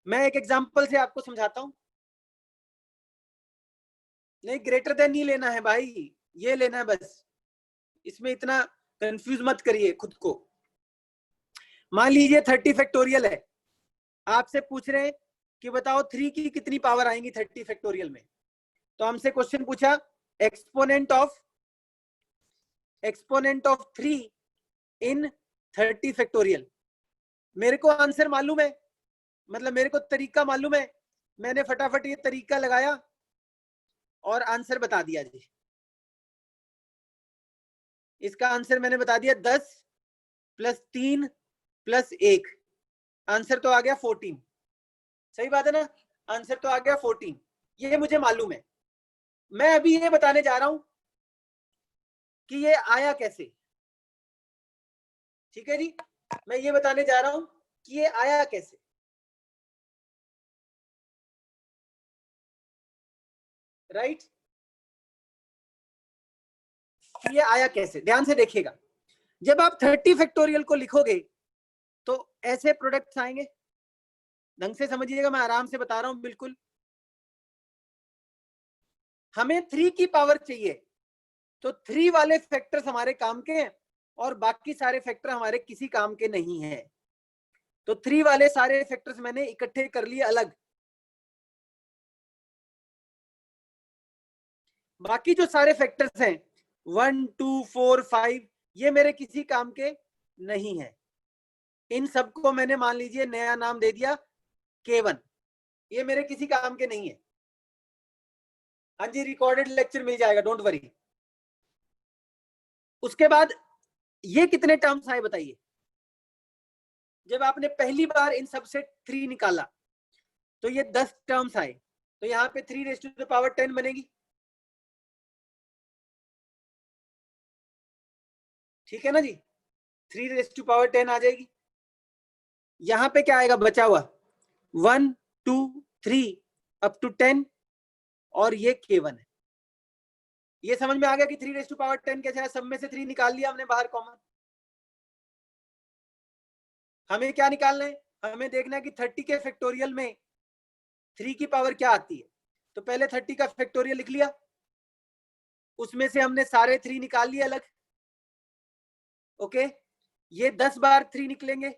मैं एक एग्जांपल से आपको समझाता हूं। नहीं, ग्रेटर देन नहीं लेना है भाई, ये लेना है बस, इसमें इतना कंफ्यूज मत करिए खुद को। मान लीजिए 30 फैक्टोरियल है, आपसे पूछ रहे हैं कि बताओ 3 की कितनी पावर आएंगी 30 फैक्टोरियल में। तो हमसे क्वेश्चन पूछा एक्सपोनेंट ऑफ 3 इन 30 फैक्टोरियल। मेरे को आंसर मालूम है, मतलब मेरे को तरीका मालूम है मैंने फटाफट ये तरीका लगाया और आंसर बता दिया जी। इसका आंसर मैंने बता दिया 10 + 3 + 1, आंसर तो आ गया 14। सही बात है ना, आंसर तो आ गया 14, ये मुझे मालूम है। मैं अभी ये बताने जा रहा हूं कि ये आया कैसे। ठीक है जी, मैं ये बताने जा रहा हूं कि ये आया कैसे। राइट, ये आया कैसे, ध्यान से देखिएगा। जब आप 30 फैक्टोरियल को लिखोगे तो ऐसे प्रोडक्ट्स आएंगे। ढंग से समझिएगा, मैं आराम से बता रहा हूं बिल्कुल। हमें 3 की पावर चाहिए, तो 3 वाले फैक्टर्स हमारे काम के हैं और बाकी सारे फैक्टर हमारे किसी काम के नहीं हैं। तो 3 वाले सारे फैक्टर्स मैंने इकट्ठे कर लिए अलग। बाकी जो सारे फैक्टर्स हैं 1 2 4 5, ये मेरे किसी काम के नहीं है। इन सबको मैंने मान लीजिए नया नाम दे दिया K1, ये मेरे किसी काम के नहीं है। हाँ जी, रिकॉर्डेड लेक्चर मिल जाएगा, डोंट वरी। उसके बाद ये कितने टर्म्स आए बताइए। जब आपने पहली बार इन सब से 3 निकाला तो ये 10 टर्म्स आए, तो यहाँ पे 3⁻10 बनेगी। ठीक है ना जी, 3⁻10 आ जाएगी। यहाँ पे क्या आएगा बचा हुआ 1 2 3 अप टू 10, और ये K1 है। ये समझ में आ गया कि 3⁻10 कैसे है। सब में से 3 निकाल लिया हमने बाहर कॉमन। हमें क्या निकालना है, हमें देखना है कि 30 के फैक्टोरियल में 3 की पावर क्या आती है। तो पहले 30 का फैक्टोरियल लिख लिया, उसमें से हमने सारे 3 निकाल लिए अलग। ओके, ये 10 बार 3 निकलेंगे।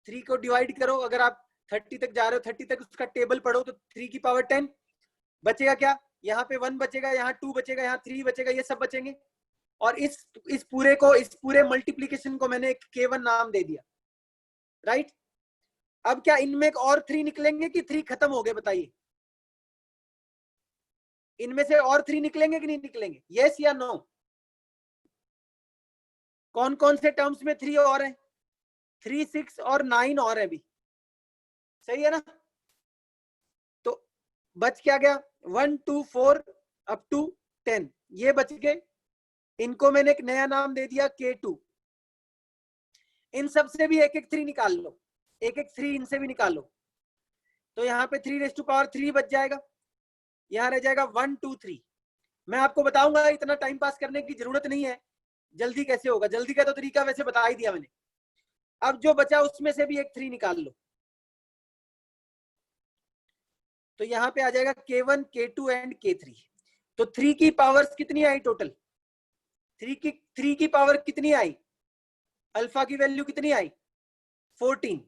3 को डिवाइड करो, अगर आप 30 तक जा रहे हो 30 तक उसका टेबल पढ़ो, तो 3 की पावर 10 बचेगा। क्या यहाँ पे 1 बचेगा, यहाँ 2 बचेगा, यहाँ 3 बचेगा, ये सब बचेंगे। और इस पूरे मल्टीप्लीकेशन को मैंने K1 नाम दे दिया। राइट, अब क्या इनमें और 3 निकलेंगे कि 3 खत्म हो गए बताइए। इनमें से और 3 निकलेंगे कि नहीं निकलेंगे, यस या नो। कौन कौन से टर्म्स में 3 और है, 3 6 और 9 और है भी। सही है ना, तो बच क्या गया 1 2 4 अप टू 10, ये बच गए। इनको मैंने एक नया नाम दे दिया K2। इन सब से भी एक एक 3 निकाल लो, एक एक 3 इनसे भी निकाल लो। तो यहाँ पे 3⁻3 बच जाएगा, यहाँ रह जाएगा 1 2 3। मैं आपको बताऊंगा, इतना टाइम पास करने की जरूरत नहीं है। जल्दी कैसे होगा, जल्दी का तो तरीका वैसे बता ही दिया मैंने। अब जो बचा उसमें से भी एक 3 निकाल लो, तो यहाँ पे आ जाएगा K1 K2 एंड K3। तो 3 की पावर्स कितनी आई टोटल, 3 की पावर कितनी आई, अल्फा की वैल्यू कितनी आई 14।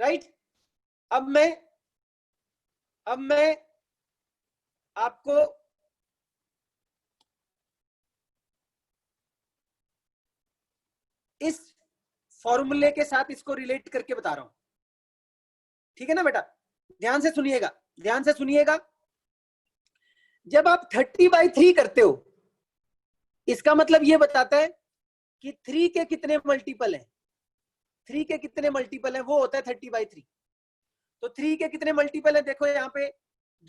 राइट, अब मैं आपको इस फॉर्मूले के साथ इसको रिलेट करके बता रहा हूं। ठीक है ना बेटा, ध्यान से सुनिएगा, ध्यान से सुनिएगा। जब आप 30/3 करते हो, इसका मतलब ये बताता है कि 3 के कितने मल्टीपल हैं। 3 के कितने मल्टीपल हैं वो होता है 30/3। तो 3 के कितने मल्टीपल है, देखो यहाँ पे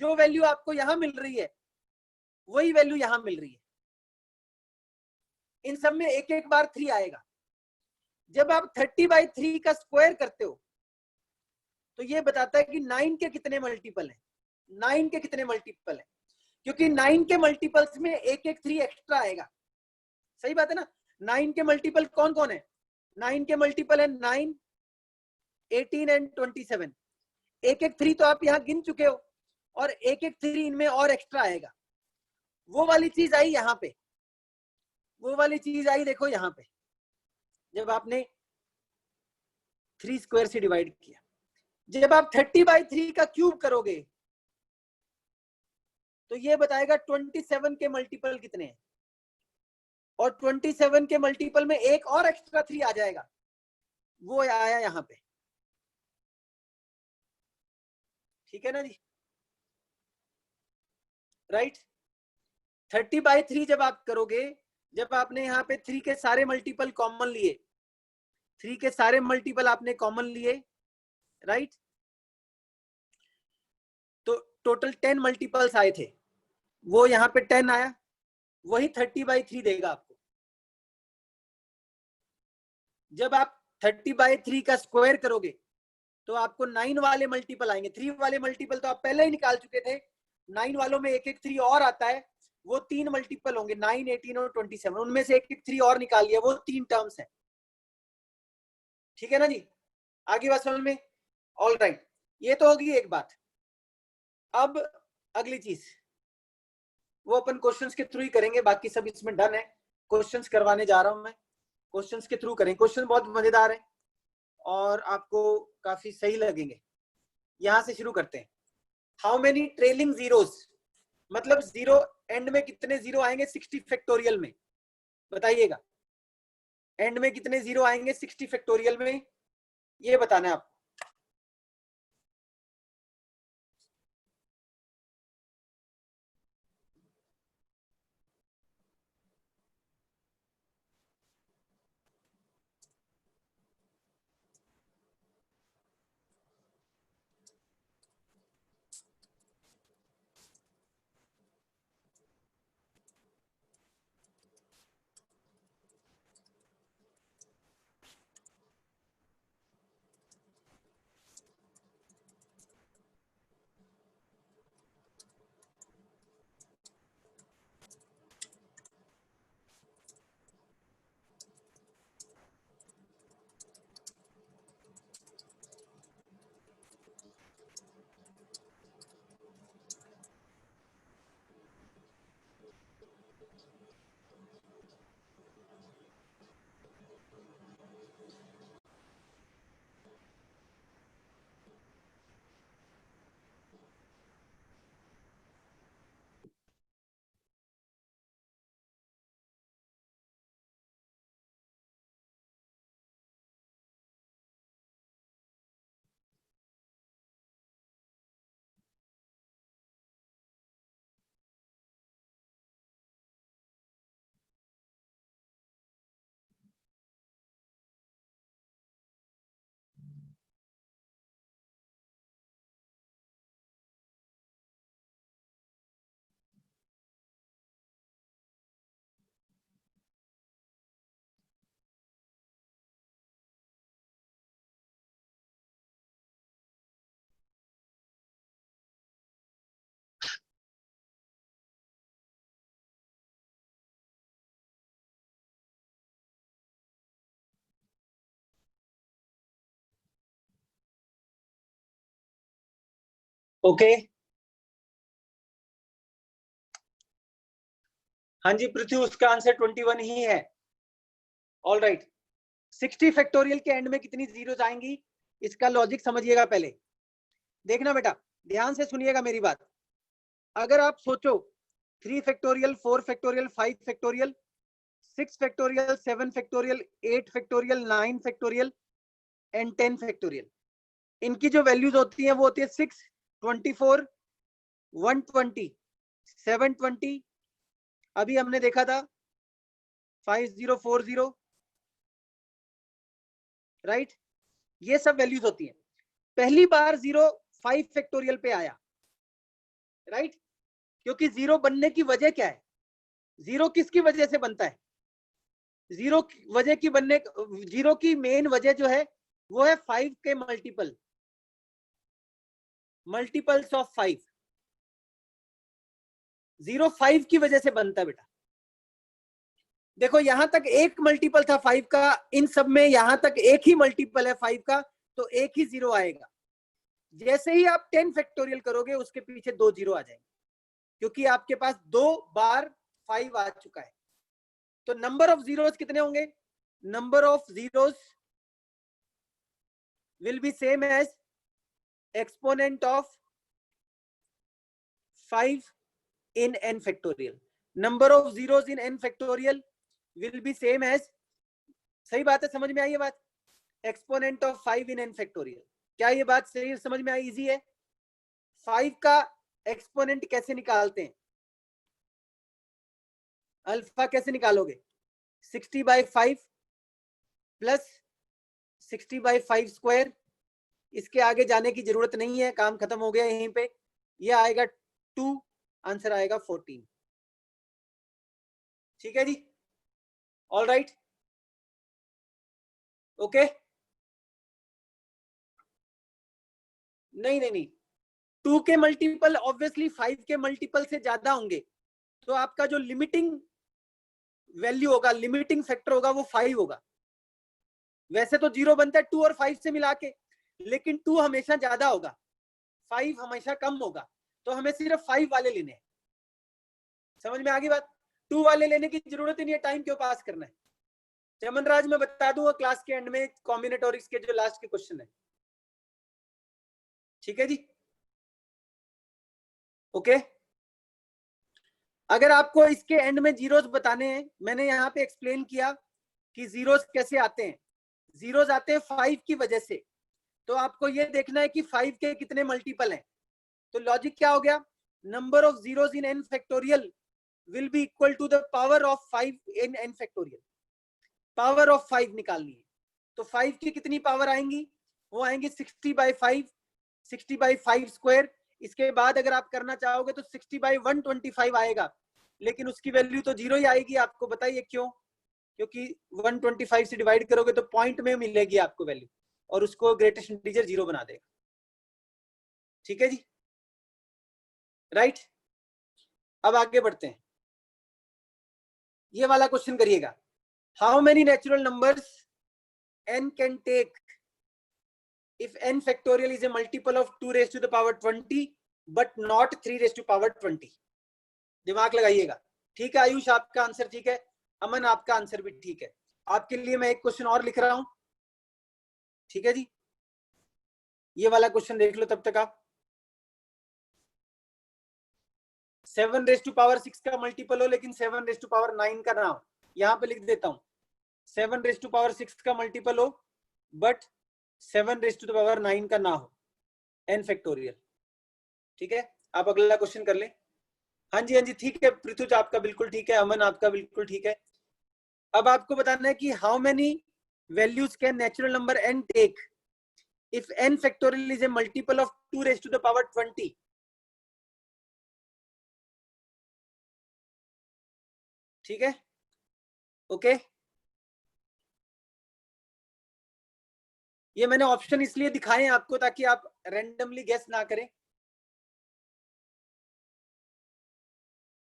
जो वैल्यू आपको यहां मिल रही है वही वैल्यू यहां मिल रही है। इन सब में एक एक बार 3 आएगा। जब आप 30/3 का स्क्वायर करते हो तो ये बताता है कि 9 के कितने मल्टीपल है, 9 के कितने मल्टीपल है, क्योंकि 9 के मल्टीपल्स में एक एक 3 एक्स्ट्रा आएगा। सही बात है ना, 9 के मल्टीपल कौन कौन है, 9 के मल्टीपल है 9 18 एंड 27। एक एक 3 तो आप यहां गिन चुके हो, और एक एक 3 इनमें और एक्स्ट्रा आएगा। वो वाली चीज आई यहाँ पे, वो वाली चीज आई देखो यहाँ पे, जब आपने 3 स्क्वायर से डिवाइड किया। जब आप 30/3 का क्यूब करोगे तो ये बताएगा 27 के मल्टीपल कितने हैं, और 27 के मल्टीपल में एक और एक्स्ट्रा 3 आ जाएगा, वो आया यहाँ पे। ठीक है ना जी, राइट। 30/3 जब आप करोगे, जब आपने यहाँ पे 3 के सारे मल्टीपल कॉमन लिए, 3 के सारे मल्टीपल आपने कॉमन लिए, राइट, तो टोटल 10 मल्टीपल्स आए थे, वो यहाँ पे 10 आया, वही 30/3 देगा आपको। जब आप 30/3 का स्क्वायर करोगे तो आपको 9 वाले मल्टीपल आएंगे। 3 वाले मल्टीपल तो आप पहले ही निकाल चुके थे, 9 वालों में एक एक 3 और आता है, वो 3 मल्टीपल होंगे, 9, 18 और 27, उनमें से एक एक 3 और निकाल लिया, वो 3 टर्म्स है। ठीक है ना जी, आगे बात समझ में? ऑल राइट, ये तो होगी एक बात। अब अगली चीज वो अपन क्वेश्चंस के थ्रू ही करेंगे, बाकी सब इसमें डन है। क्वेश्चंस करवाने जा रहा हूं मैं, क्वेश्चंस के थ्रू करें। क्वेश्चन बहुत मजेदार है और आपको काफी सही लगेंगे। यहां से शुरू करते हैं। हाउ मेनी ट्रेलिंग जीरोस, मतलब जीरो एंड में कितने जीरो आएंगे 60 फैक्टोरियल में, बताइएगा। एंड में कितने जीरो आएंगे 60 फैक्टोरियल में, ये बताना है आपको। ओके हाँ जी पृथ्वी, उसका आंसर 21 ही है। ऑल राइट, 60 फैक्टोरियल के एंड में कितनी जीरोस आएंगी, इसका लॉजिक समझिएगा पहले। देखना बेटा, ध्यान से सुनिएगा मेरी बात। अगर आप सोचो 3 factorial, 4 factorial, 5 factorial, 6 factorial, 7 factorial, 8 factorial, 9 factorial and 10 factorial, इनकी जो वैल्यूज होती हैं वो होती है 6, 24, 120, 720, अभी हमने देखा था 5040, राइट, ये सब वैल्यूज होती हैं। पहली बार 0 5 फैक्टोरियल पे आया, राइट, क्योंकि 0 बनने की वजह क्या है, 0 किसकी वजह से बनता है, 0 वजह की बनने, 0 की मेन वजह जो है वो है 5 के मल्टीपल्स ऑफ 5। 0 5 की वजह से बनता है बेटा। देखो यहां तक एक मल्टीपल था 5 का, इन सब में यहां तक एक ही मल्टीपल है 5 का, तो एक ही 0 आएगा। जैसे ही आप 10 फैक्टोरियल करोगे उसके पीछे 2 0 आ जाएंगे, क्योंकि आपके पास 2 बार 5 आ चुका है। तो नंबर ऑफ जीरोस कितने होंगे, number of zeros will be same as exponent of 5 in n factorial. Number of zeros in n factorial will be same as, सही बात है, समझ में आई ये बात, exponent of 5 in n factorial। क्या ये बात सही समझ में आई, इजी है? 5 का एक्सपोनेंट कैसे निकालते हैं, अल्फा कैसे निकालोगे? 60/5 प्लस 60/5 स्क्वायर। इसके आगे जाने की जरूरत नहीं है, काम खत्म हो गया यहीं पे। ये आएगा 2, आंसर आएगा 14। ठीक है जी, ऑल राइट, ओके। नहीं नहीं नहीं, 2 के मल्टीपल ऑब्वियसली 5 के मल्टीपल से ज्यादा होंगे, तो आपका जो लिमिटिंग वैल्यू होगा, लिमिटिंग फैक्टर होगा, वो 5 होगा। वैसे तो 0 बनता है 2 और 5 से मिला के, लेकिन 2 हमेशा ज्यादा होगा, 5 हमेशा कम होगा, तो हमें सिर्फ 5 वाले लेने हैं। समझ में आ गई बात? 2 वाले लेने की जरूरत ही नहीं है, टाइम क्यों पास करना है। चमन राज मैं बता दूंगा क्लास के एंड में कॉम्बिनेटोरिक्स के जो लास्ट के क्वेश्चन है। ठीक है जी, ओके। अगर आपको इसके एंड में जीरोस बताने हैं, मैंने यहाँ पे एक्सप्लेन किया कि जीरोस कैसे आते हैं। जीरोस आते हैं 5 की वजह से, तो आपको ये देखना है कि 5 के कितने मल्टीपल हैं। तो लॉजिक क्या हो गया? Number of zeros in n factorial will be equal to the power of 5 in n factorial. Power of 5 निकालनी है, तो 5 की कितनी पावर आएंगी? वो आएंगी 60/5, 60/5 स्क्वायर। इसके बाद अगर आप करना चाहोगे तो 60/125 आएगा, लेकिन उसकी वैल्यू तो 0 ही आएगी। आपको बताइए क्यों? क्योंकि 125 से डिवाइड करोगे तो पॉइंट में मिलेगी आपको वैल्यू, और उसको ग्रेटेस्ट इंटीजर 0 बना देगा। ठीक है जी, राइट। अब आगे बढ़ते हैं, ये वाला क्वेश्चन करिएगा। How many natural numbers n can take if n factorial is a multiple of 2 raised to the power 20 but not 3 raised to power 20? दिमाग लगाइएगा। ठीक है आयुष, आपका आंसर ठीक है। अमन, आपका आंसर भी ठीक है। आपके लिए मैं एक क्वेश्चन और लिख रहा हूं। ठीक है जी, ये वाला क्वेश्चन देख लो तब तक आप। 7 रेज टू पावर 6 का मल्टीपल हो, लेकिन 7 रेज टू पावर 9 का ना हो। यहां पे लिख देता हूं 7 रेज टू पावर 6 का मल्टीपल हो, बट 7 रेज टू पावर 9 का ना हो, n फैक्टोरियल। ठीक है, आप अगला क्वेश्चन कर ले। हाँ जी हाँ जी, ठीक है पृथ्वी, आपका बिल्कुल ठीक है। अमन, आपका बिल्कुल ठीक है। अब आपको बताना है कि how many values can natural number n take if n factorial is a multiple of 2 raised to the power 20? ठीक है, ओके। ये मैंने ऑप्शन इसलिए दिखाए हैं आपको ताकि आप रैंडमली गेस ना करें।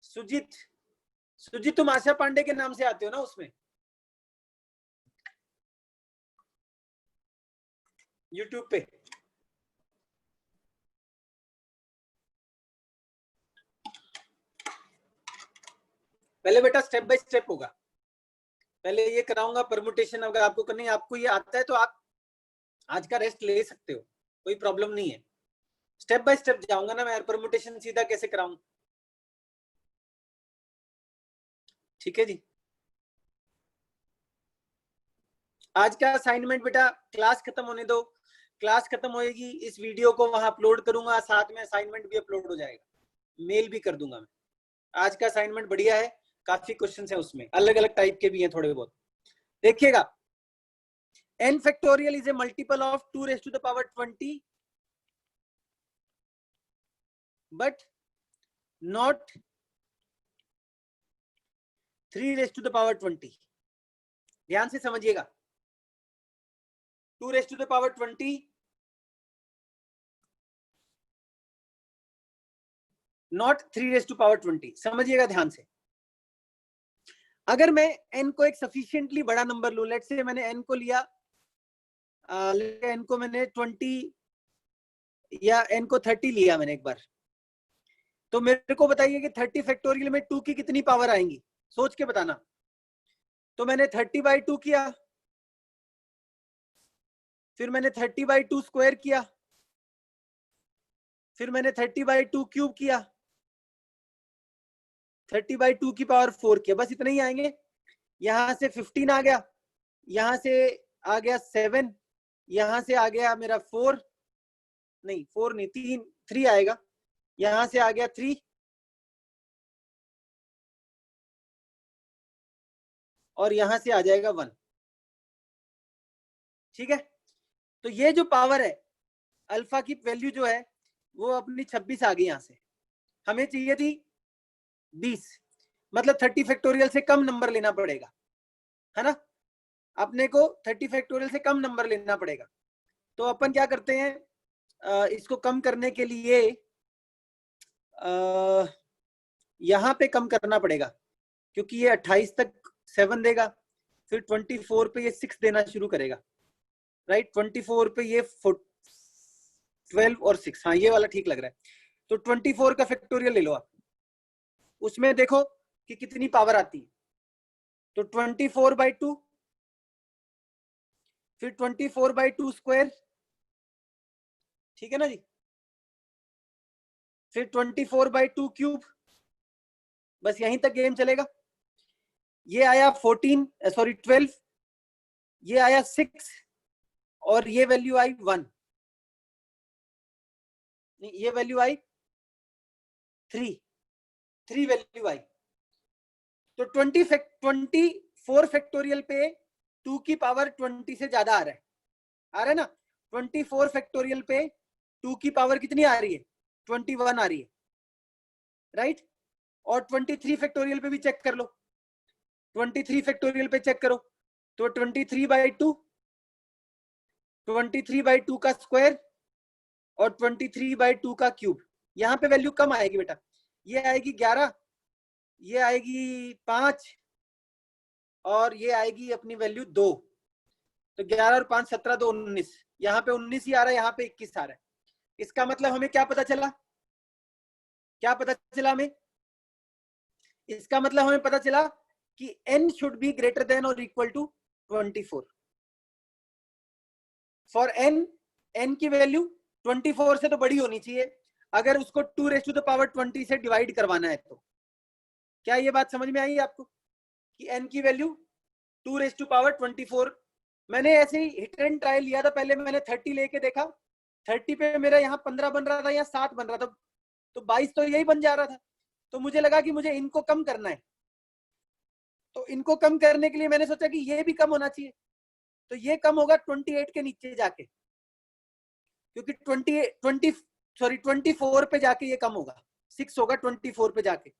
सुजीत, सुजीत तुम आशा पांडे के नाम से आते हो ना उसमें, यूट्यूब पे? पहले बेटा स्टेप बाय स्टेप होगा। पहले ये कराऊंगा परमुटेशन, अगर आपको करनी, आपको ये आता है तो आप आज का रेस्ट ले सकते हो, कोई प्रॉब्लम नहीं है। स्टेप बाय स्टेप जाऊंगा ना मैं, परमुटेशन सीधा कैसे कराऊं। ठीक है जी, आज का असाइनमेंट बेटा क्लास खत्म होने दो। क्लास खत्म होएगी, इस वीडियो को वहां अपलोड करूंगा, साथ में असाइनमेंट भी अपलोड हो जाएगा, मेल भी कर दूंगा मैं। आज का असाइनमेंट बढ़िया है, काफी क्वेश्चंस है उसमें, अलग अलग टाइप के भी हैं थोड़े बहुत। देखिएगा, n factorial is a multiple of 2 raise to the power 20 but not 3 raise to the power 20। ध्यान से समझिएगा, 2 raise to the power 20 not 3 raise to power 20। समझिएगा ध्यान से। अगर मैं n को एक सफिशिएंटली बड़ा नंबर लूं, लेट्स से मैंने n को लिया, n को मैंने 20 या n को 30 लिया मैंने एक बार, तो मेरे को बताइए कि 30 फैक्टोरियल में 2 की कितनी पावर आएंगी, सोच के बताना। तो मैंने 30/2 किया, फिर मैंने 30/2 स्क्वायर किया, फिर मैंने 30/2 क्यूब किया, 30/2 की पावर 4 किया, बस इतना ही आएंगे। यहां से 15 आ गया, यहां से आ गया 7, यहां से आ गया मेरा 4, नहीं 4 नहीं 3 आएगा, यहां से आ गया 3, और यहां से आ जाएगा 1। ठीक है, तो ये जो पावर है अल्फा की वैल्यू जो है वो अपनी 26 आ गई, यहां से हमें चाहिए थी 20, मतलब 30 फैक्टोरियल से कम नंबर लेना पड़ेगा, है ना। अपने को 30 फैक्टोरियल से कम नंबर लेना पड़ेगा। तो अपन क्या करते हैं, इसको कम करने के लिए यहां पे कम करना पड़ेगा, क्योंकि ये 28 तक 7 देगा, फिर 24 पे ये 6 देना शुरू करेगा, राइट। 24 पे ये 12 और 6, हाँ ये वाला ठीक लग रहा है। तो 24 का फैक्टोरियल ले लो आप, उसमें देखो कि कितनी पावर आती है। तो 24/2, फिर 24/2 स्क्वायर, ठीक है ना जी, फिर 24/2 क्यूब, बस यहीं तक गेम चलेगा। ये आया 12, ये आया 6, और ये वैल्यू आई 1, ये वैल्यू आई 3 वैल्यू आई। तो 24 फैक्टोरियल पे 2 की पावर 20 से ज्यादा आ रहा है, ना। 24 फैक्टोरियल पे 2 की पावर कितनी आ रही है, 21 आ रही है, राइट। और 23 फैक्टोरियल पे भी चेक कर लो, 23 फैक्टोरियल पे चेक करो, तो 23/2, 23/2 का स्क्वायर और 23/2 का क्यूब। यहाँ पे वैल्यू कम आएगी बेटा, ये आएगी 11, ये आएगी 5, और ये आएगी अपनी वैल्यू 2। तो 11 और 5 17, 2 19, यहाँ पे 19 ही आ रहा है, यहाँ पे 21 आ रहा है। इसका मतलब हमें क्या पता चला, क्या पता चला हमें, इसका मतलब हमें पता चला कि n should be greater than और इक्वल टू 24। फॉर n की वैल्यू 24 से तो बड़ी होनी चाहिए, अगर उसको 2⁻20 से डिवाइड करवाना है तो। क्या ये बात समझ में आई आपको कि n की वैल्यू 2⁻24। मैंने ऐसे ही हिट एंड ट्रायल लिया था, पहले मैंने 30 लेके देखा, 30 पे मेरा यहाँ 15 बन रहा था, यहाँ 7 बन रहा था, तो 22 तो यही बन जा रहा था। तो मुझे लगा कि मुझे इनको कम करना है, तो इनको कम करने के लिए मैंने सोचा कि ये भी कम होना चाहिए। तो ये कम होगा 28 के नीचे जाके, क्योंकि 24 पे जाके ये कम होगा, 6 होगा 24 पे जाके।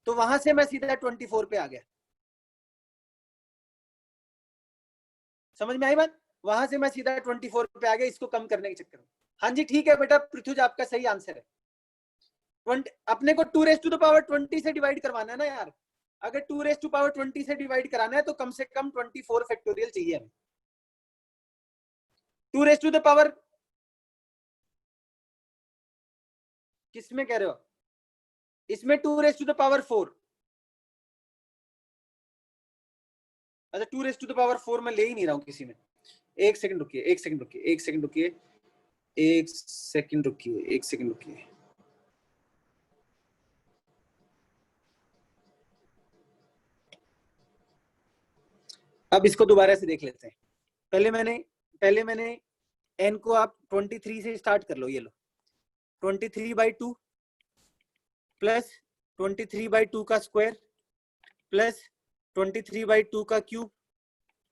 तो वहां से मैं सीधा 24 पे आ गया, समझ में आई बात। वहां से मैं सीधा 24 पे आ गया, इसको कम करने के चक्कर में। हाँ जी ठीक है बेटा, पृथ्वी आपका सही आंसर है। अपने को 2⁻20 से डिवाइड करवाना है ना यार, अगर 2⁻20 से डिवाइड कराना है तो कम से कम 24 फैक्टोरियल चाहिए हमें। 2⁻, किसमें कह रहे हो, इसमें 2⁻4। अच्छा 2⁻4 मैं ले ही नहीं रहा हूं किसी में। एक सेकंड रुकिए, एक सेकंड रुकिए, एक सेकंड रुकिए, एक सेकंड रुकिए, एक सेकंड रुकिए। अब इसको दोबारा से देख लेते हैं। पहले मैंने n को आप 23 से स्टार्ट कर लो, ये लो 23/2 प्लस 23/2 का स्क्वायर प्लस 23/2 का क्यूब।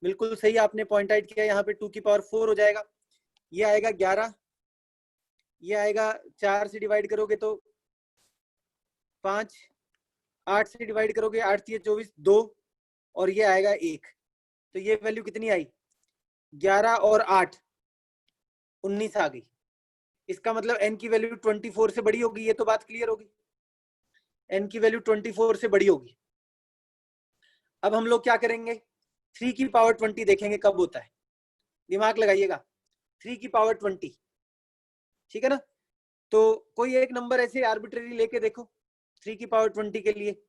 बिल्कुल सही आपने पॉइंट आउट किया, यहाँ पे 2 की पावर 4 हो जाएगा, ये आएगा 11, ये आएगा 4 से डिवाइड करोगे तो 5, 8 से डिवाइड करोगे 8 से 24, 2, और ये आएगा 1। तो ये वैल्यू कितनी आई, 11 और 8 19 आ गई। इसका मतलब n की वैल्यू 24 से बड़ी होगी, ये तो बात क्लियर होगी, n की वैल्यू 24 से बड़ी होगी। अब हम लोग क्या करेंगे, 3 की पावर 20 देखेंगे कब होता है, दिमाग लगाइएगा, 3 की पावर 20, ठीक है ना। तो कोई एक नंबर ऐसे आर्बिट्रेरी लेके देखो 3 की पावर 20 के लिए।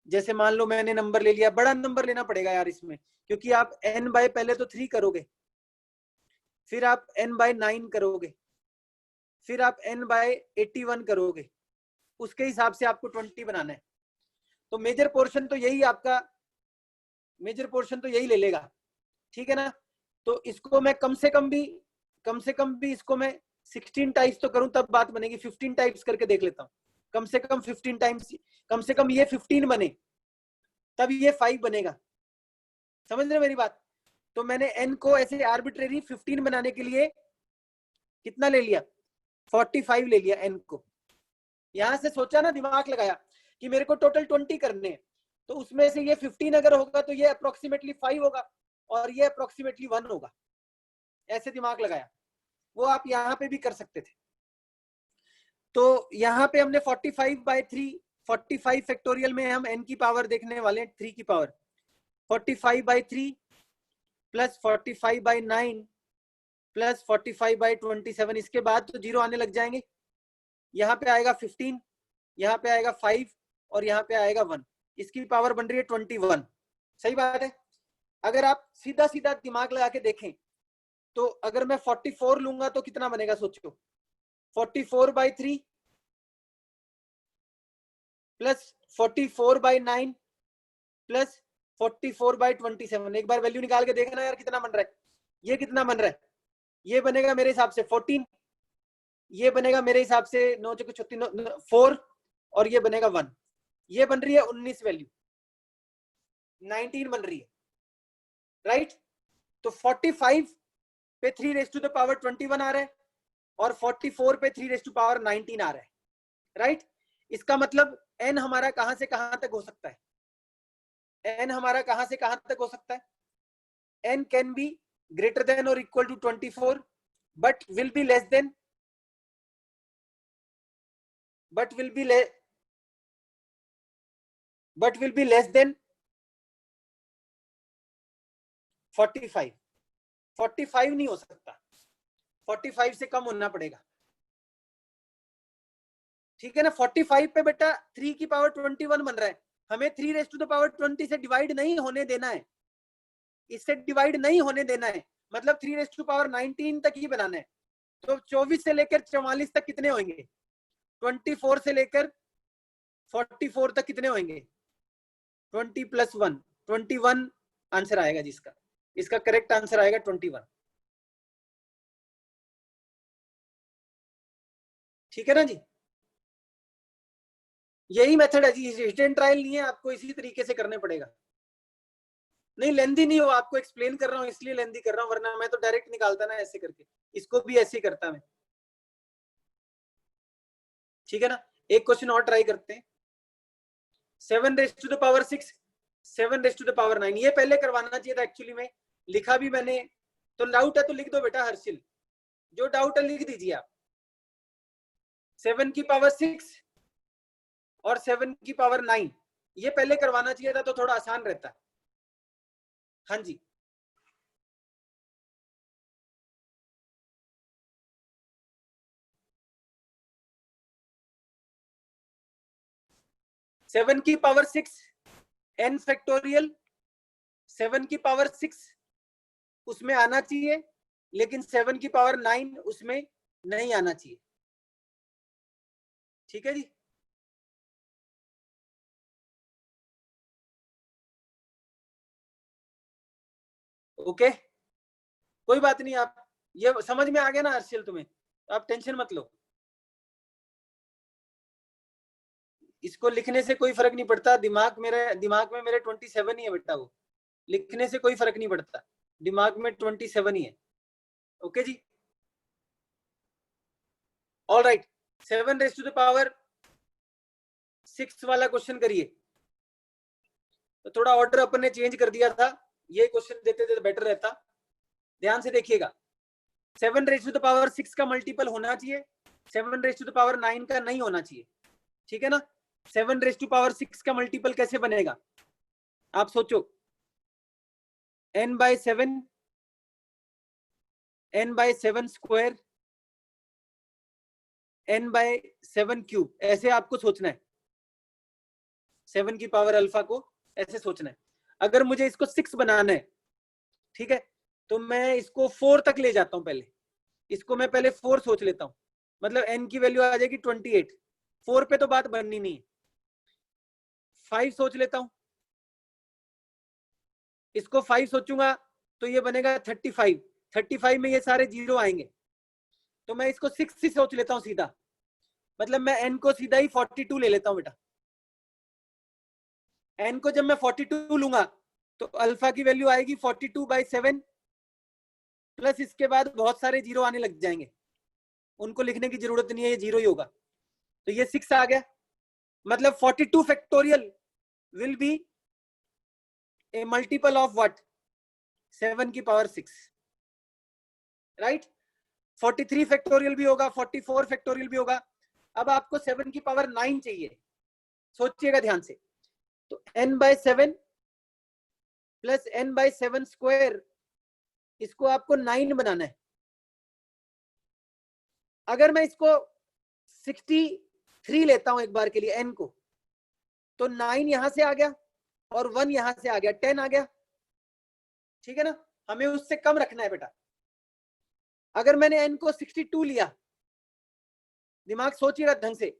जैसे मान लो मैंने नंबर ले लिया, बड़ा नंबर लेना पड़ेगा यार इसमें, क्योंकि आप n बाय पहले तो 3 करोगे, फिर आप n/9 करोगे, फिर आप n/81 करोगे, उसके हिसाब से आपको 20 बनाना है। तो मेजर पोर्शन तो यही आपका, मेजर पोर्शन तो यही ले लेगा, ठीक है ना। तो इसको मैं कम से कम भी इसको मैं 16 टाइप्स तो करूं तब बात बनेगी, 15 टाइप्स करके देख लेता हूं, कम से कम 15 टाइम्स, कम से कम ये 15 बने तब ये 5 बनेगा, समझ रहे मेरी बात? तो मैंने n को ऐसे आर्बिट्रेरी 15 बनाने के लिए कितना ले लिया, 45 ले लिया n को। यहां से सोचा ना, दिमाग लगाया कि मेरे को टोटल 20 करने हैं, तो उसमें से ये 15 अगर होगा तो ये अप्रोक्सीमेटली 5 होगा और ये अप्रोक्सीमेटली 1 होगा। ऐसे दिमाग लगाया, वो आप यहाँ पे भी कर सकते थे। तो यहाँ पे हमने 45/3, 45 फैक्टोरियल में हम n की पावर देखने वाले हैं 3 की पावर, 45/3 प्लस 45/9 प्लस 45/27। इसके बाद तो जीरो आने लग जाएंगे। यहाँ पे आएगा 15, यहाँ पे आएगा 5 और यहाँ पे आएगा 1। इसकी पावर बन रही है 21। सही बात है। अगर आप सीधा सीधा दिमाग लगा के देखें तो अगर मैं 44 लूंगा तो कितना बनेगा सोचो, 44/3 प्लस 44/9 प्लस 44/27। एक बार वैल्यू निकाल के देखना यार कितना बन रहा है। ये कितना बन रहा है, ये बनेगा मेरे हिसाब से 14, ये बनेगा मेरे हिसाब से 9 चौके 36 4 और ये बनेगा 1। ये बन रही है 19 वैल्यू, 19 बन रही है, राइट। तो 45 पे 3 रेज़ टू द पावर 21 आ रहा है और 44 पे 3 रेज़ टू पावर 19 आ रहा है, राइट। इसका मतलब n हमारा कहां से कहां तक हो सकता है, n हमारा कहां से कहां तक हो सकता है, n can be greater than और equal to 24 but will be less than, but will be less than 45। 45 नहीं हो सकता, 45 से कम होना पड़ेगा, ठीक है ना। 45 पे बेटा 3 की पावर 21 बन रहा है, हमें 3 रेज़ टू द पावर 20 से डिवाइड नहीं होने देना है, इससे डिवाइड नहीं होने देना है, मतलब 3 रेज़ टू पावर 19 तक ही बनाना है। तो 24 से लेकर 44 तक कितने होंगे, 24 से लेकर 44 तक कितने होंगे, 20 + 1 21 आंसर आएगा जिसका, इसका करेक्ट आंसर आएगा 21। ठीक है ना जी। यही मेथड है जी, हिट एंड ट्रायल नहीं है, आपको इसी तरीके से करने पड़ेगा। नहीं लेंदी नहीं हो, आपको एक्सप्लेन कर रहा हूँ इसलिए लेंदी कर रहा हूँ, वरना मैं तो डायरेक्ट निकालता ना ऐसे करके, इसको भी ऐसे ही करता मैं। ठीक है ना। एक क्वेश्चन और ट्राई करते हैं। 7 raise to the power 6, 7 raise to the power 9, ये पहले करवाना चाहिए था एक्चुअली में, लिखा भी मैंने। तो डाउट है तो लिख दो बेटा हर्षिल, जो डाउट है लिख दीजिए आप। 7 की पावर 6 और 7 की पावर 9, ये पहले करवाना चाहिए था तो थोड़ा आसान रहता। हाँ जी। सेवन की पावर 6 n फैक्टोरियल, 7 की पावर 6 उसमें आना चाहिए, लेकिन 7 की पावर 9 उसमें नहीं आना चाहिए। ठीक है जी। ओके, कोई बात नहीं, आप ये समझ में आ गया ना हर्षिल तुम्हें, आप टेंशन मत लो, इसको लिखने से कोई फर्क नहीं पड़ता। दिमाग में मेरे 27 ही है बेटा, वो लिखने से कोई फर्क नहीं पड़ता, दिमाग में 27 ही है। ओके जी, all right. 7 raise to the power 6 वाला क्वेश्चन करिए। तो थोड़ा ऑर्डर अपन ने चेंज कर दिया था, ये क्वेश्चन देते थे तो बेटर रहता। ध्यान से देखिएगा, 7 रेज़ टू द पावर 6 का मल्टीपल होना चाहिए, 7 रेज़ टू द पावर 9 का नहीं होना चाहिए। ठीक है ना। 7 रेज़ टू पावर 6 का मल्टीपल कैसे बनेगा, आप सोचो, n/7, n/7 square, n/7 cube, ऐसे आपको सोचना है। 7 की पावर अल्फा को ऐसे सोचना है। अगर मुझे इसको 6 बनाना है, ठीक है, तो मैं इसको 4 तक ले जाता हूं। पहले इसको मैं पहले 4 सोच लेता हूं, मतलब n की वैल्यू आ जाएगी 28। 4 पे तो बात बननी नहीं है। 5 सोच लेता हूं, इसको 5 सोचूंगा तो ये बनेगा 35। 35 में ये सारे जीरो आएंगे, तो मैं इसको 6 ही सोच लेता हूं सीधा, मतलब मैं n को सीधा ही 42 ले लेता हूं बेटा। n को जब मैं 42 लूंगा तो अल्फा की वैल्यू आएगी 42/7 प्लस इसके बाद बहुत सारे जीरो आने लग जाएंगे, उनको लिखने की जरूरत नहीं है, ये जीरो ही होगा। तो ये 6 आ गया, मतलब 42 factorial will B A multiple of what, 7 की पावर 6, राइट। 43 फैक्टोरियल भी होगा, 44 फैक्टोरियल भी होगा। अब आपको 7 की पावर 9 चाहिए, सोचिएगा ध्यान से। तो n/7 प्लस n/7 स्क्वायर, इसको आपको 9 बनाना है। अगर मैं इसको 63 लेता हूं एक बार के लिए n को, तो 9 यहां से आ गया और 1 यहां से आ गया, 10 आ गया, ठीक है ना। हमें उससे कम रखना है बेटा। अगर मैंने n को 62 लिया, दिमाग सोचिएगा ढंग से,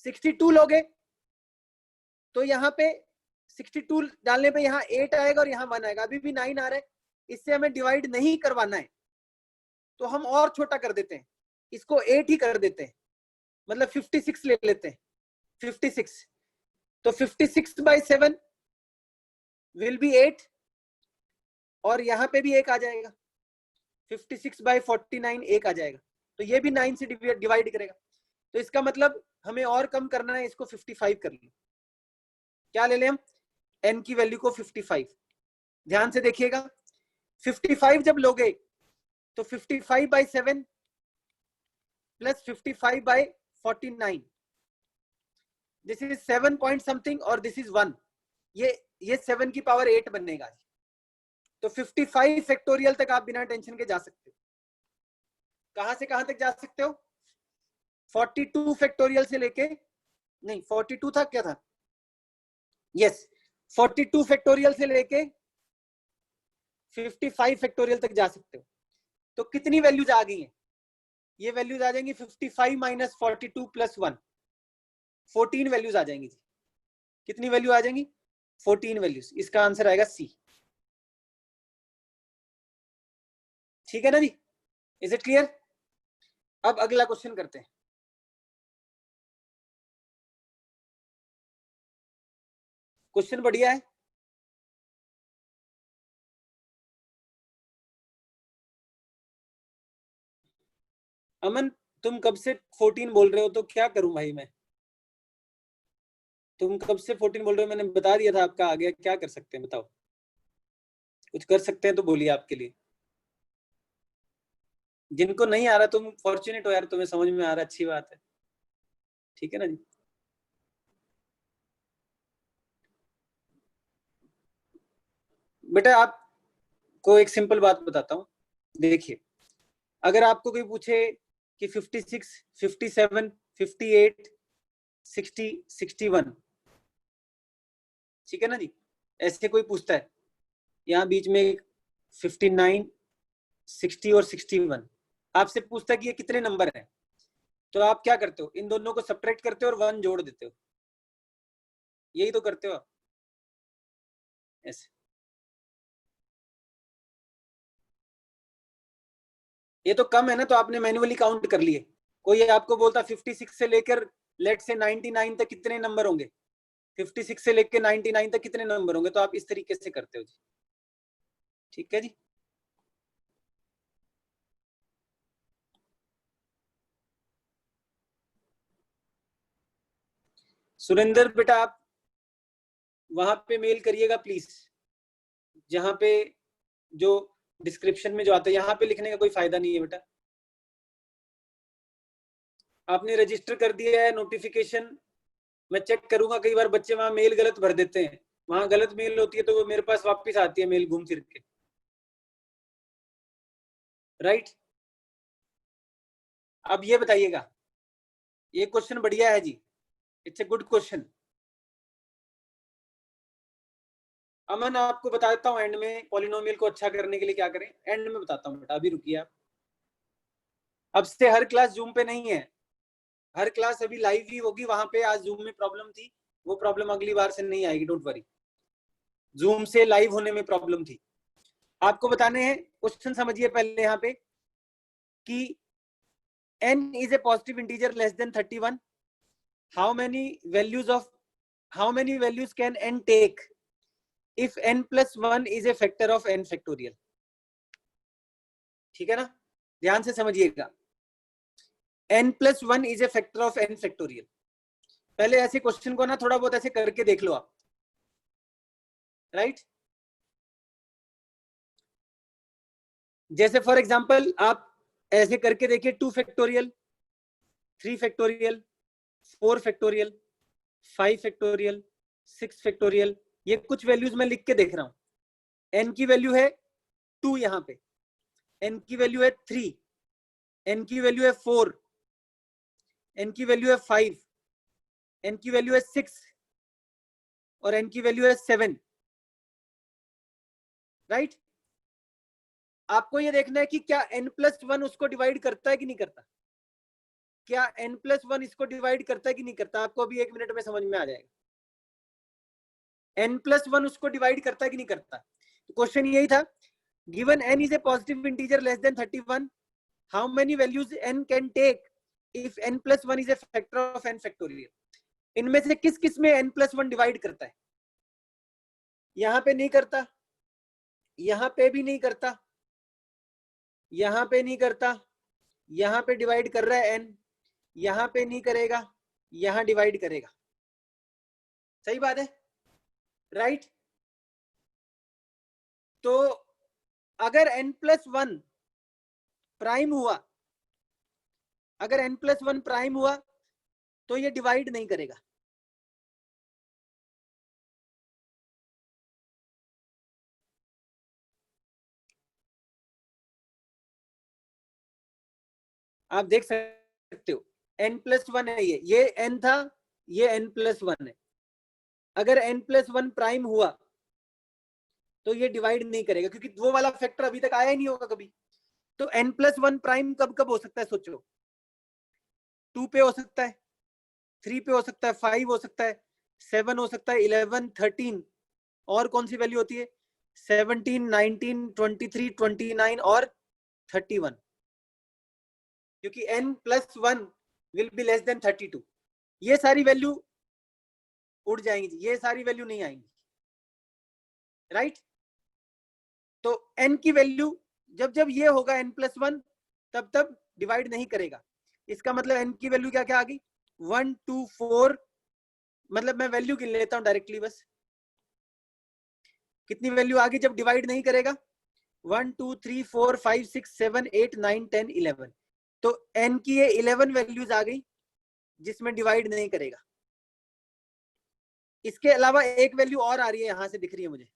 62 लोगे तो यहाँ पे 62 डालने पे यहाँ 8 आएगा और यहाँ 1 आएगा, अभी भी 9 आ रहा है, इससे हमें डिवाइड नहीं करवाना है, तो हम और छोटा कर देते हैं, इसको 8 ही कर देते हैं, मतलब 56 ले लेते हैं, 56। तो 56/7 विल बी 8 और यहाँ पे भी 1 आ जाएगा, 56/49 1 आ जाएगा, तो ये भी 9 से डिवाइड करेगा। तो इसका मतलब हमें और कम करना है, इसको 55 कर लो। क्या ले लें हम, n की वैल्यू को 55। ध्यान से देखिएगा, 55 जब लोगे तो 55/7 plus 55/49, this is 7 point something और दिस इज 1, ये 7 की पावर 8 बनेगा। तो 55 फैक्टोरियल तक आप बिना टेंशन के जा सकते हो। कहां से कहां तक जा सकते हो, 42 फैक्टोरियल से लेके, नहीं 42 था क्या था, यस 42 फैक्टोरियल से लेके 55 फैक्टोरियल तक जा सकते हो। तो कितनी वैल्यूज आ गई हैं, ये वैल्यूज आ जाएंगी 55 माइनस 42 प्लस 1, 14 वैल्यूज आ जाएंगी। कितनी वैल्यू आ जाएंगी, 14 वैल्यूज। इसका आंसर आएगा सी, ठीक है ना जी, इज इट क्लियर। अब अगला क्वेश्चन करते हैं। क्वेश्चन बढ़िया है, अमन तुम कब से 14 बोल रहे हो, तो क्या करूं भाई मैं, तुम कब से 14 बोल रहे हो, मैंने बता दिया था आपका आ गया, क्या कर सकते हैं बताओ, कुछ कर सकते हैं तो बोलिए आपके लिए। जिनको नहीं आ रहा तुम फॉर्चुनेट हो यार, तुम्हें समझ में आ रहा, अच्छी बात है, ठीक है ना जी। बेटा आपको एक सिंपल बात बताता हूं, देखिए अगर आपको कोई पूछे कि 56, 57, 58, 60, 61, ठीक है ना जी, ऐसे कोई पूछता है, यहाँ बीच में 59, 60 और 61 आपसे पूछता है कि ये कितने नंबर है, तो आप क्या करते हो, इन दोनों को सब्ट्रैक्ट करते हो और 1 जोड़ देते हो, यही तो करते हो आप ऐसे। ये तो कम है ना, तो आपने मैन्युअली काउंट कर लिए। कोई आपको बोलता 56 से लेकर लेट से 99 तक कितने नंबर होंगे, 56 से लेकर 99 तक कितने नंबर होंगे, तो आप इस तरीके से करते हो जी, ठीक है जी। सुरेंद्र बेटा आप वहां पे मेल करिएगा प्लीज, जहां पे जो डिस्क्रिप्शन में जो आता है, यहाँ पे लिखने का कोई फायदा नहीं है बेटा। आपने रजिस्टर कर दिया है, नोटिफिकेशन मैं चेक करूंगा, कई बार बच्चे वहां मेल गलत भर देते हैं, वहां गलत मेल होती है तो वो मेरे पास वापस आती है मेल घूम फिर के, राइट। अब ये बताइएगा, ये क्वेश्चन बढ़िया है जी, इट्स ए गुड क्वेश्चन। अमन आपको बता देता हूँ एंड में पॉलिनोमियल को अच्छा करने के लिए क्या करें, एंड में बताता हूँ बेटा, अभी रुकिए आप। अब से हर क्लास जूम पे नहीं है, हर क्लास अभी लाइव ही होगी, वहां पे आज जूम में प्रॉब्लम थी, वो प्रॉब्लम अगली बार से नहीं आएगी, डोंट वरी। जूम से लाइव होने में प्रॉब्लम थी। आपको बताने हैं क्वेश्चन, समझिए पहले यहाँ पे कि n is a positive integer less than 31, how many values can n take if n plus 1 is a factor of n factorial. ठीक है ना, ध्यान से समझिएगा, n plus 1 is a factor of n factorial. पहले ऐसे क्वेश्चन को ना थोड़ा बहुत ऐसे करके देख लो आप, राइट? जैसे फॉर एग्जांपल आप ऐसे करके देखिए 2 factorial, 3 factorial, 4 factorial, 5 factorial, 6 factorial, ये कुछ वैल्यूज मैं लिख के देख रहा हूं. n की वैल्यू है 2, यहां पे n की वैल्यू है 3, n की वैल्यू है 4, n की वैल्यू है 5, n की वैल्यू है 6 और n की वैल्यू है 7, राइट? आपको ये देखना है कि क्या n प्लस 1 उसको डिवाइड करता है कि नहीं करता, क्या n प्लस 1 इसको डिवाइड करता है कि नहीं करता. आपको अभी 1 मिनट में समझ में आ जाएगा. n प्लस 1 उसको डिवाइड करता है कि नहीं करता. तो क्वेश्चन यही था, given n is a positive integer less than 31, how many values n can take if n plus 1 is a factor of n factorial. इनमें से किस किस में n प्लस 1 डिवाइड करता है. यहां पे नहीं करता, यहां पे भी नहीं करता, यहां पे नहीं करता, यहां पे डिवाइड कर रहा है n, यहां पे नहीं करेगा, यहां डिवाइड करेगा. सही बात है, राइट? तो अगर n प्लस 1 प्राइम हुआ, अगर n प्लस 1 प्राइम हुआ तो ये डिवाइड नहीं करेगा. आप देख सकते हो n प्लस 1 है, ये n था, ये n प्लस 1 है. अगर n प्लस 1 प्राइम हुआ तो ये डिवाइड नहीं करेगा, क्योंकि वो वाला फैक्टर अभी तक आया ही नहीं होगा कभी. तो n प्लस 1 प्राइम कब कब हो सकता है, सोचो. 2 पे हो सकता है, 3 पे हो सकता है, 5 हो सकता है, 7 हो सकता है, 11, 13, और कौन सी वैल्यू होती है, 17, 19, 23, 29 और 31, क्योंकि n plus 1 will be less then 32. ये सारी वैल्यू उड़ जाएंगी, ये सारी वैल्यू नहीं आएंगी, राइट? तो n की वैल्यू जब जब ये होगा n प्लस 1, तब तब डिवाइड नहीं करेगा. इसका मतलब n की वैल्यू क्या क्या आ गई, 1, 2, 4, मतलब मैं वैल्यू गिन लेता हूं डायरेक्टली बस. कितनी वैल्यू आ गई जब डिवाइड नहीं करेगा, 1, 2, 3, 4, 5, 6, 7, 8, 9, 10, 11. तो n की ये 11 वैल्यूज आ गई जिसमें डिवाइड नहीं करेगा. इसके अलावा एक वैल्यू और आ रही है, यहां से दिख रही है मुझे,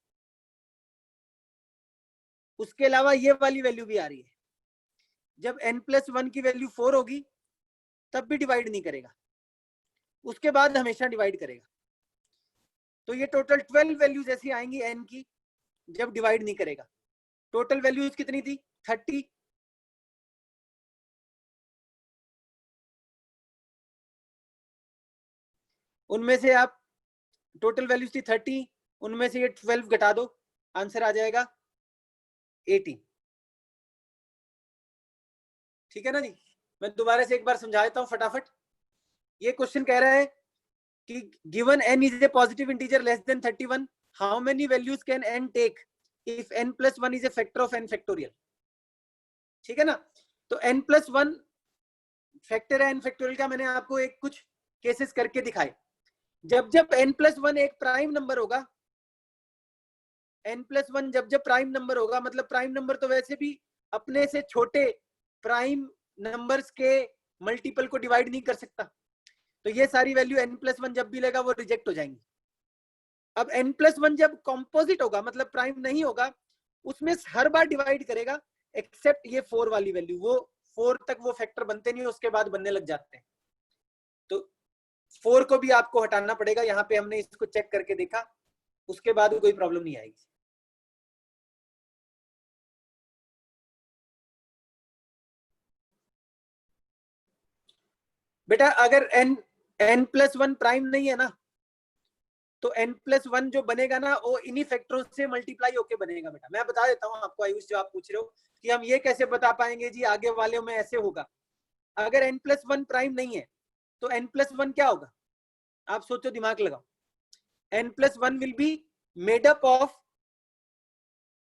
उसके अलावा ये वाली वैल्यू भी आ रही है. जब n प्लस 1 की वैल्यू 4 होगी तब भी डिवाइड नहीं करेगा, उसके बाद हमेशा डिवाइड करेगा. तो ये टोटल 12 वैल्यूज ऐसी आएंगी n की जब डिवाइड नहीं करेगा. टोटल वैल्यूज कितनी थी, 30. उनमें से आप टोटल वैल्यूज थी 30, उनमें से ये 12 घटा दो, आंसर आ जाएगा 18. ठीक है ना जी. मैं दोबारा से एक बार समझा देता हूं फटाफट. ये क्वेश्चन कह रहा है कि given n is a positive integer less than 31, how many values can n take if n plus 1 is a factor of n factorial. ठीक है ना. तो n प्लस 1 फैक्टर है n फैक्टोरियल का. मैंने आपको एक कुछ केसेस करके दिखाए. जब जब n प्लस 1 एक प्राइम नंबर होगा, n प्लस 1 जब जब प्राइम नंबर होगा, मतलब प्राइम नंबर तो वैसे भी अपने से छोटे प्राइम नंबर्स के मल्टीपल को डिवाइड नहीं कर सकता. तो ये सारी वैल्यू n प्लस 1 जब भी लेगा वो रिजेक्ट हो जाएंगी. अब n प्लस 1 जब कॉम्पोजिट होगा, मतलब प्राइम नहीं होगा, उसमें हर बार डिवाइड करेगा एक्सेप्ट ये 4 वाली वैल्यू. वो 4 तक वो फैक्टर बनते नहीं, उसके बाद बनने लग जाते हैं. तो 4 को भी आपको हटाना पड़ेगा. यहाँ पे हमने इसको चेक करके देखा, उसके बाद कोई प्रॉब्लम नहीं आएगी. बेटा अगर n प्लस 1 प्राइम नहीं है ना, तो n प्लस 1 जो बनेगा ना वो इन्हीं फैक्टरों से मल्टीप्लाई होके बनेगा. बेटा मैं बता देता हूँ आपको, आयुष जो आप पूछ रहे हो कि हम ये कैसे बता पाएंगे जी आगे वाले में ऐसे होगा. अगर n प्लस 1 प्राइम नहीं है तो n प्लस 1 क्या होगा, आप सोचो, दिमाग लगाओ. n plus 1 will be made up of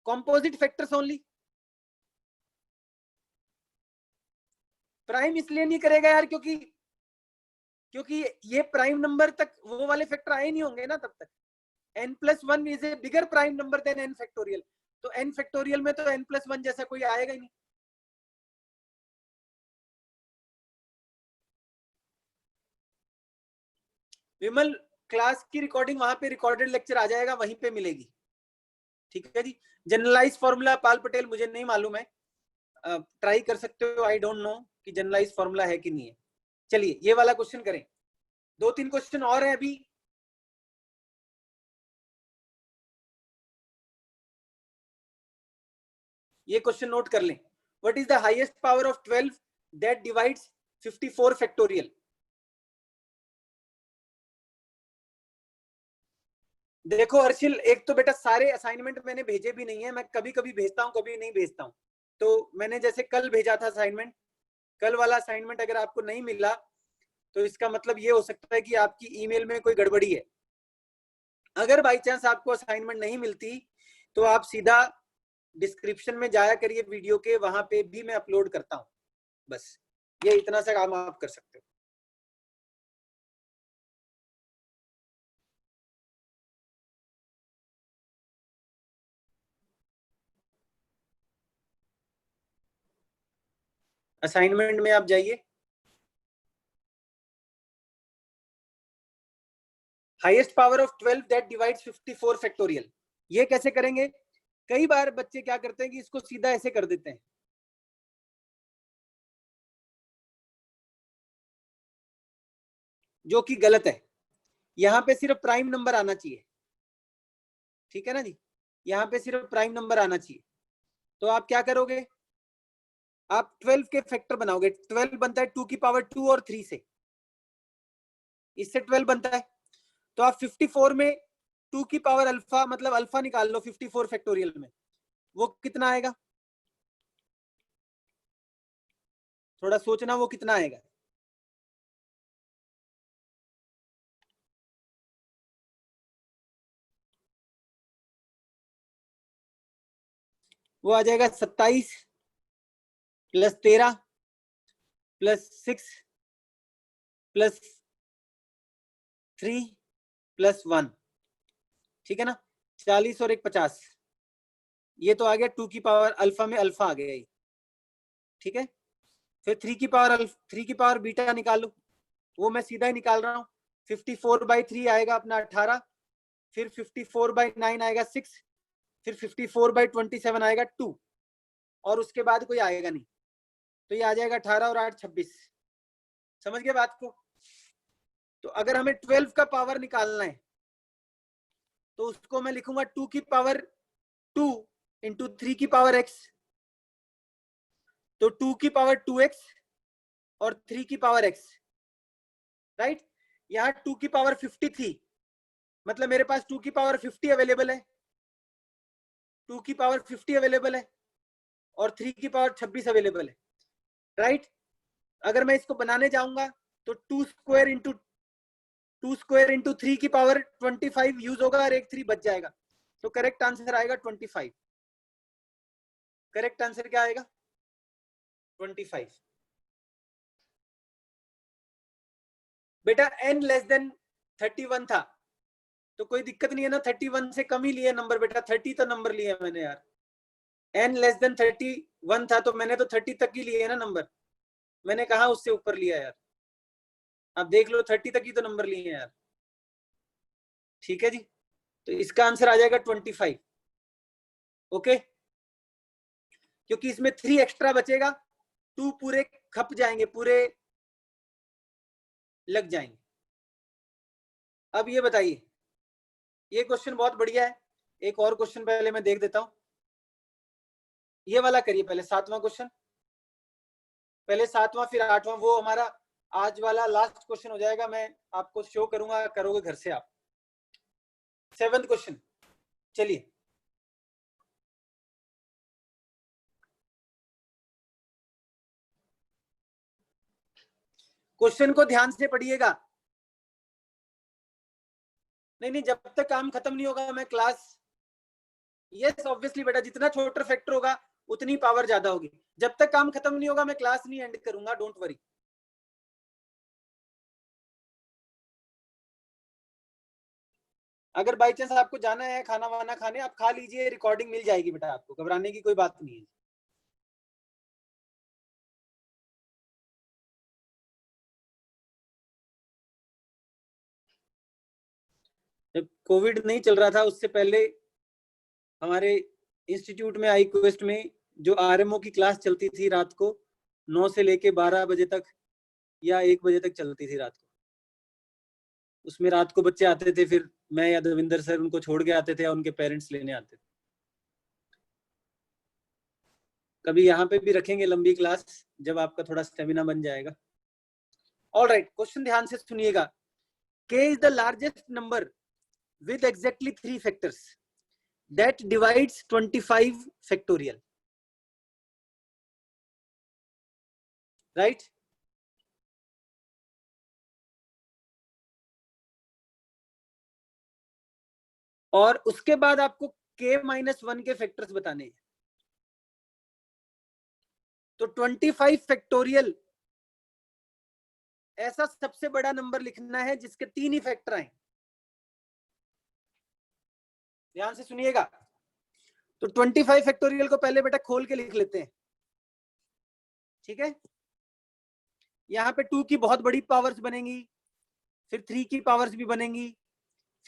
composite factors only. Prime इसलिए नहीं करेगा यार क्योंकि ये प्राइम नंबर तक वो वाले फैक्टर आए नहीं होंगे ना तब तक। n+1 is a bigger prime number than n factorial, तो n फैक्टोरियल में तो n+1 जैसा कोई आएगा ही नहीं। विमल, क्लास की रिकॉर्डिंग वहां पे रिकॉर्डेड लेक्चर आ जाएगा, वहीं पे मिलेगी। ठीक है जी। जनरलाइज फॉर्मूला पाल पटेल मुझे नहीं मालूम है, ट्राई कर सकते हो, आई डोंट नो कि जनरलाइज फॉर्मूला है कि नहीं है। चलिए ये वाला क्वेश्चन करें, 2-3 क्वेश्चन और है अभी। ये क्वेश्चन नोट कर लें। What is the highest power of 12 that divides 54 factorial? देखो अर्शिल, एक तो बेटा सारे असाइनमेंट मैंने भेजे भी नहीं है, मैं कभी कभी भेजता हूँ कभी नहीं भेजता हूँ। तो मैंने जैसे कल भेजा था असाइनमेंट, कल वाला असाइनमेंट अगर आपको नहीं मिला तो इसका मतलब ये हो सकता है कि आपकी ईमेल में कोई गड़बड़ी है। अगर बाई चांस आपको असाइनमेंट नहीं मिलती तो आप सीधा डिस्क्रिप्शन में जाया करिए वीडियो के, वहां पे भी मैं अपलोड करता हूँ। बस ये इतना सा काम आप कर सकते हो। असाइनमेंट में आप जाइए, highest power of 12 that divides 54 factorial. ये कैसे करेंगे? कई बार बच्चे क्या करते हैं कि इसको सीधा ऐसे कर देते हैं, जो कि गलत है। यहाँ पे सिर्फ प्राइम नंबर आना चाहिए, ठीक है ना जी, यहाँ पे सिर्फ प्राइम नंबर आना चाहिए। तो आप क्या करोगे, आप 12 के फैक्टर बनाओगे। 12 बनता है 2 की पावर 2 और 3 से, इससे 12 बनता है। तो आप 54 में 2 की पावर अल्फा, मतलब अल्फा निकाल लो 54 फैक्टोरियल में, वो कितना आएगा? थोड़ा सोचना वो कितना आएगा। वो आ जाएगा 27 + 13 + 6 + 3 + 1, ठीक है ना, 40 और 1 50। ये तो आ गया 2 की पावर अल्फा में अल्फा आ गया ये, ठीक है। फिर 3 की पावर बीटा निकाल लो, वो मैं सीधा ही निकाल रहा हूँ। 54/3 आएगा अपना 18, फिर 54/9 आएगा 6, फिर 54/27 आएगा 2, और उसके बाद कोई आएगा नहीं। तो ये आ जाएगा 18 और 8 26। समझ गए बात को? तो अगर हमें 12 का पावर निकालना है तो उसको मैं लिखूंगा 2 की पावर 2 इंटू 3 की पावर x, तो 2 की पावर 2x और 3 की पावर x, राइट। यहाँ 2 की पावर 50 थी, मतलब मेरे पास 2 की पावर 50 अवेलेबल है, 2 की पावर 50 अवेलेबल है, और 3 की पावर 26 अवेलेबल है, राइट। अगर मैं इसको बनाने जाऊंगा तो 2 स्क्वायर इंटू 3 की पावर 25 यूज होगा और एक 3 बच जाएगा, तो करेक्ट आंसर आएगा 25। करेक्ट आंसर क्या आएगा? 25। बेटा n <31 था तो कोई दिक्कत नहीं है ना, 31 से कम ही लिए नंबर बेटा, 30 तो नंबर लिए मैंने यार। n <31 था तो मैंने तो 30 तक ही लिए ना नंबर, मैंने कहा उससे ऊपर लिया यार। आप देख लो 30 तक ही तो नंबर लिए यार, ठीक है जी। तो इसका आंसर आ जाएगा 25, ओके। क्योंकि इसमें 3 एक्स्ट्रा बचेगा, 2 पूरे खप जाएंगे, पूरे लग जाएंगे। अब ये बताइए, ये क्वेश्चन बहुत बढ़िया है, एक और क्वेश्चन पहले मैं देख देता हूं। ये वाला करिए पहले, 7वां क्वेश्चन, पहले 7वां फिर 8वां, वो हमारा आज वाला लास्ट क्वेश्चन हो जाएगा, मैं आपको शो करूंगा, करोगे घर से आप। 7वां क्वेश्चन, चलिए। क्वेश्चन को ध्यान से पढ़िएगा। नहीं नहीं, जब तक काम खत्म नहीं होगा मैं क्लास, यस ऑब्वियसली बेटा, जितना छोटा फैक्टर होगा उतनी पावर ज्यादा होगी। जब तक काम खत्म नहीं होगा मैं क्लास नहीं एंड करूंगा, डोंट वरी। अगर बाई चांस आपको जाना है खाना वाना खाने, आप खा लीजिए, रिकॉर्डिंग मिल जाएगी बेटा आपको, घबराने की कोई बात नहीं है। जब कोविड नहीं चल रहा था उससे पहले हमारे इंस्टीट्यूट में, आई क्वेस्ट में, जो आरएमओ की क्लास चलती थी रात को 9 से लेके 12 बजे तक या 1 बजे तक चलती थी रात को। उसमें रात को बच्चे आते थे, फिर मैं या दविंदर सर उनको छोड़ के आते थे या उनके पेरेंट्स लेने आते थे। कभी यहाँ पे भी रखेंगे लंबी क्लास जब आपका थोड़ा स्टेमिना बन जाएगा। ऑलराइट, क्वेश्चन ध्यान से सुनिएगा। K is the largest number with exactly 3 factors that divides 25 factorial, right? और उसके बाद आपको K-1 के फैक्टर्स बताने हैं। तो 25 फैक्टोरियल ऐसा सबसे बड़ा नंबर लिखना है जिसके 3 ही फैक्टर आए। ध्यान से सुनिएगा। तो 25 फैक्टोरियल को पहले बेटा खोल के लिख लेते हैं, ठीक है। यहाँ पे 2 की बहुत बड़ी पावर्स बनेंगी, फिर 3 की पावर्स भी बनेंगी,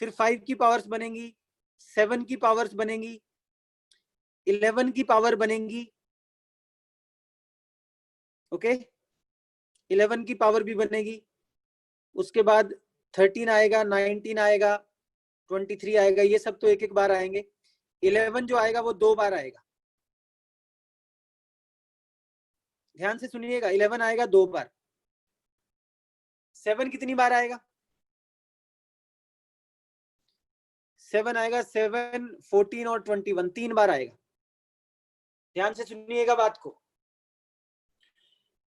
फिर 5 की पावर्स बनेंगी, 7 की पावर्स बनेंगी, 11 की पावर बनेंगी, ओके, 11 की पावर भी बनेगी। उसके बाद 13 आएगा, 19 आएगा, 23 आएगा, ये सब तो एक एक बार आएंगे। 11 जो आएगा वो 2 बार आएगा। ध्यान से सुनिएगा, 11 आएगा 2 बार। 7 कितनी बार आएगा? 7 आएगा, 7, 14 और 21, 3 बार आएगा। ध्यान से सुनिएगा बात को।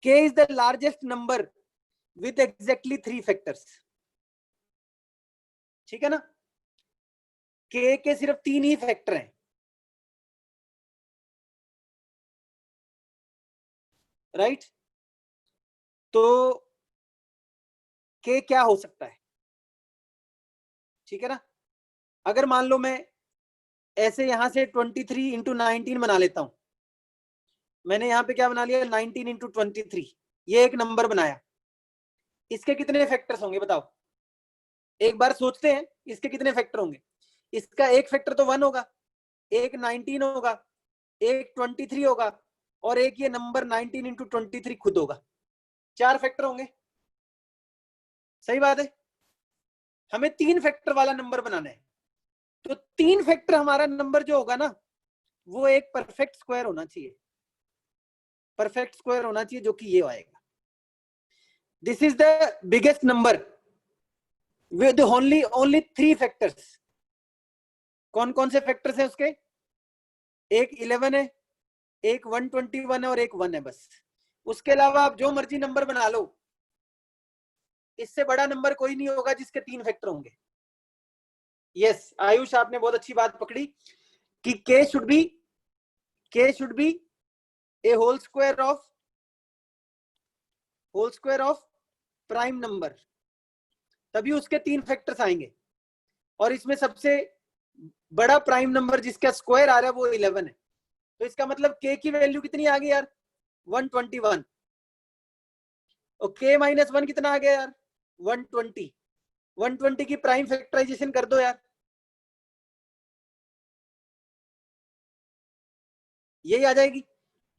K is the largest number with exactly 3 factors, ठीक है ना। K के सिर्फ 3 ही फैक्टर हैं, राइट। तो K क्या हो सकता है, ठीक है ना। अगर मान लो मैं ऐसे यहां से 23 इंटू 19 बना लेता हूं, मैंने यहाँ पे क्या बना लिया, 19 इंटू 23, ये एक नंबर बनाया। इसके कितने फैक्टर्स होंगे बताओ, एक बार सोचते हैं इसके कितने फैक्टर होंगे। इसका एक फैक्टर तो 1 होगा, एक 19 होगा, एक 23 होगा, और एक ये नंबर 19 इंटू 23 खुद होगा। 4 फैक्टर होंगे, सही बात है। हमें 3 फैक्टर वाला नंबर बनाना है। तो 3 फैक्टर हमारा नंबर जो होगा ना, वो एक परफेक्ट स्क्वायर होना चाहिए, परफेक्ट स्क्वायर होना चाहिए, जो कि ये आएगा। This is the biggest number with only 3 factors. कौन कौन से फैक्टर्स हैं उसके? एक 11 है, एक 121 है और एक 1 है, बस। उसके अलावा आप जो मर्जी नंबर बना लो, इससे बड़ा नंबर कोई नहीं होगा जिसके 3 फैक्टर होंगे। यस आयुष, आपने बहुत अच्छी बात पकड़ी कि K should be a whole square of prime number, तभी उसके 3 फैक्टर्स आएंगे। और इसमें सबसे बड़ा प्राइम नंबर जिसका स्क्वायर आ रहा है वो 11 है। तो इसका मतलब K की वैल्यू कितनी आ गई यार, 121। और K-1 कितना आ गया यार, 120। 120 की प्राइम फैक्टराइजेशन कर दो यार, यही आ जाएगी।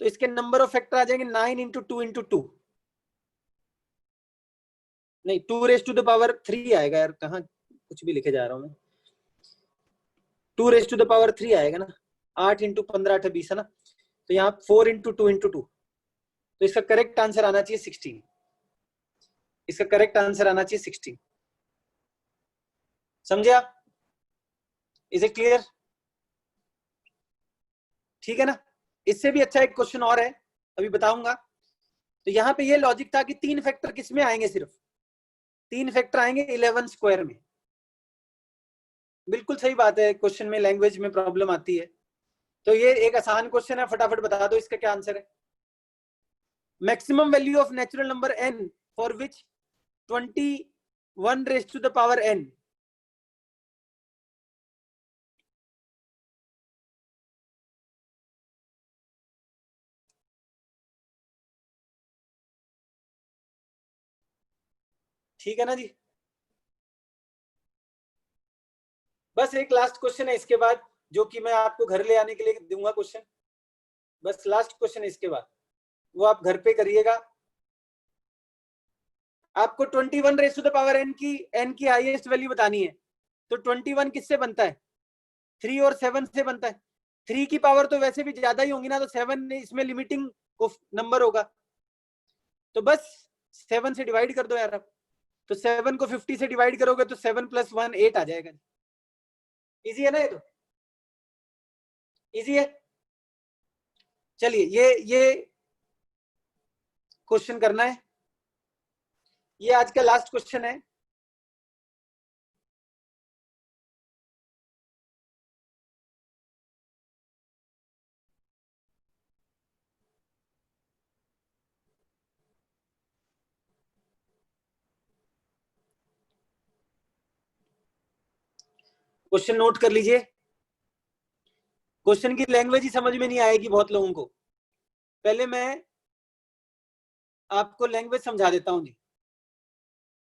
तो इसके नंबर ऑफ फैक्टर आ जाएंगे 9 इंटू 2 इंटू 2, नहीं 2 रेज टू द पावर 3 आएगा यार, कहाँ कुछ भी लिखे जा रहा हूँ मैं। 2 रेज टू द पावर 3 आएगा ना, 8 इंटू 15 8 20 है ना। तो यहाँ 4 इंटू 2 इंटू 2, तो इसका करेक्ट आंसर आना चाहिए 16। इसका करेक्ट आंसर आना चाहिए 16। समझे आप? Is it clear? ठीक है ना। इससे भी अच्छा एक क्वेश्चन और है, अभी बताऊंगा। तो यहाँ पे ये लॉजिक था कि 3 फैक्टर किसमें आएंगे, सिर्फ 3 फैक्टर आएंगे 11 स्क्वायर में। बिल्कुल सही बात है, क्वेश्चन में लैंग्वेज में प्रॉब्लम आती है। तो ये एक आसान क्वेश्चन है, फटाफट बता दो इसका क्या आंसर है। Maximum value of natural number n for which 21 raise to the power n। ठीक है ना जी। बस एक लास्ट क्वेश्चन है इसके बाद, जो कि मैं आपको घर ले आने के लिए दूंगा क्वेश्चन। बस लास्ट क्वेश्चन है इसके बाद, वो आप घर पे करिएगा। आपको 21 raise to the power n की हाईएस्ट वैल्यू बतानी है। तो 21 किससे बनता है? 3 और 7 से बनता है। 3 की पावर तो वैसे भी ज्यादा ही होंगी ना, तो 7 इसमें लिमिटिंग नंबर होगा, तो बस 7 से डिवाइड कर दो यार आप। तो 7 को 50 से डिवाइड करोगे तो 7 + 1 8 आ जाएगा। इजी है ना, ये तो इजी है। चलिए ये क्वेश्चन करना है, ये आज का लास्ट क्वेश्चन है। क्वेश्चन नोट कर लीजिए। क्वेश्चन की लैंग्वेज ही समझ में नहीं आएगी बहुत लोगों को। पहले मैं आपको लैंग्वेज समझा देता हूं जी,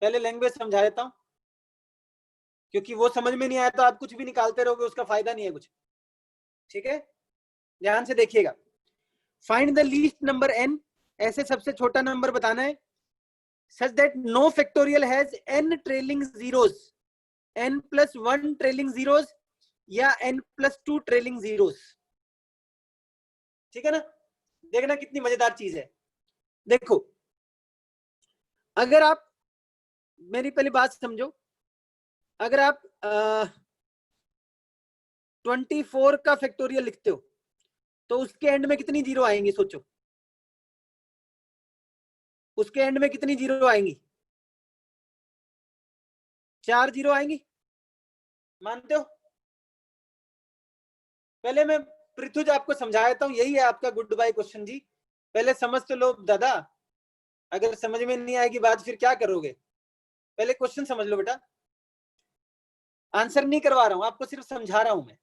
पहले लैंग्वेज समझा देता हूं, क्योंकि वो समझ में नहीं आया तो आप कुछ भी निकालते रहोगे, उसका फायदा नहीं है कुछ। ठीक है, ध्यान से देखिएगा। Find the least number n, ऐसे सबसे छोटा नंबर बताना है, such that no factorial has n trailing zeros, n + 1 trailing zeros या n + 2 ट्रेलिंग जीरोस। ठीक है ना, देखना कितनी मजेदार चीज है। देखो, अगर आप मेरी पहली बात समझो, अगर आप 24 का फैक्टोरियल लिखते हो तो उसके एंड में कितनी जीरो आएंगी? सोचो, उसके एंड में कितनी जीरो आएंगी? 4 जीरो आएंगी, मानते हो? पहले मैं पृथ्वी आपको समझाता हूँ, यही है आपका गुड बाय क्वेश्चन जी। पहले समझ तो लो दादा, अगर समझ में नहीं आएगी बात फिर क्या करोगे? पहले क्वेश्चन समझ लो बेटा, आंसर नहीं करवा रहा हूं आपको, सिर्फ समझा रहा हूं मैं।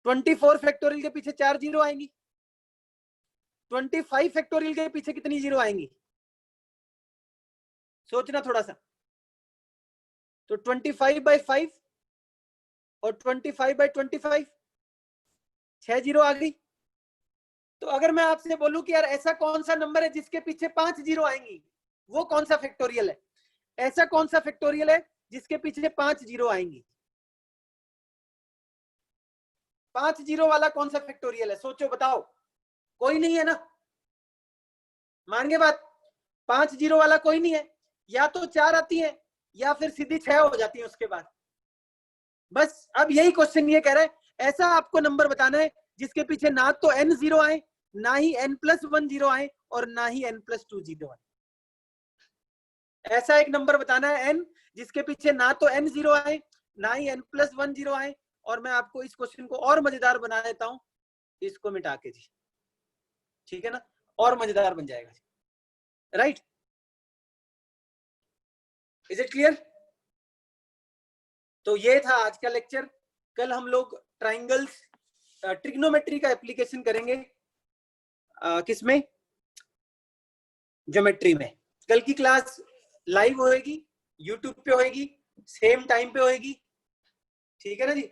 24 फैक्टोरियल के पीछे 4 जीरो आएंगी, 25 फैक्टोरियल के पीछे कितनी जीरो आएंगी? सोचना थोड़ा सा। तो 25/5 और 25/25, 6 जीरो आ गई। तो अगर मैं आपसे बोलूं कि यार ऐसा कौन सा नंबर है जिसके पीछे 5 जीरो आएंगी, वो कौन सा फैक्टोरियल है? ऐसा कौन सा फैक्टोरियल है जिसके पीछे 5 जीरो आएंगी? 5 जीरो वाला कौन सा फैक्टोरियल है? सोचो बताओ, कोई नहीं है ना, मान गए बात? 5 जीरो वाला कोई नहीं है, या तो 4 आती है या फिर सीधी 6 हो जाती है उसके बाद। बस अब यही क्वेश्चन ये कह रहा है, ऐसा आपको नंबर बताना है जिसके पीछे ना तो n जीरो आए, ना ही n + 1 जीरो आए और ना ही n + 2 जीरो आए। ऐसा एक नंबर बताना है n जिसके पीछे ना तो n जीरो आए, ना ही n + 1 जीरो आए। और मैं आपको इस क्वेश्चन को और मजेदार बना देता हूं, इसको मिटा के जी, ठीक है ना, और मजेदार बन जाएगा। Right, is it clear? तो ये था आज का लेक्चर। कल हम लोग ट्राइंगल्स, ट्रिग्नोमेट्री का एप्लीकेशन करेंगे, किसमें? ज्योमेट्री में। कल की क्लास लाइव होएगी, यूट्यूब पे होएगी, सेम टाइम पे होएगी। ठीक है ना जी?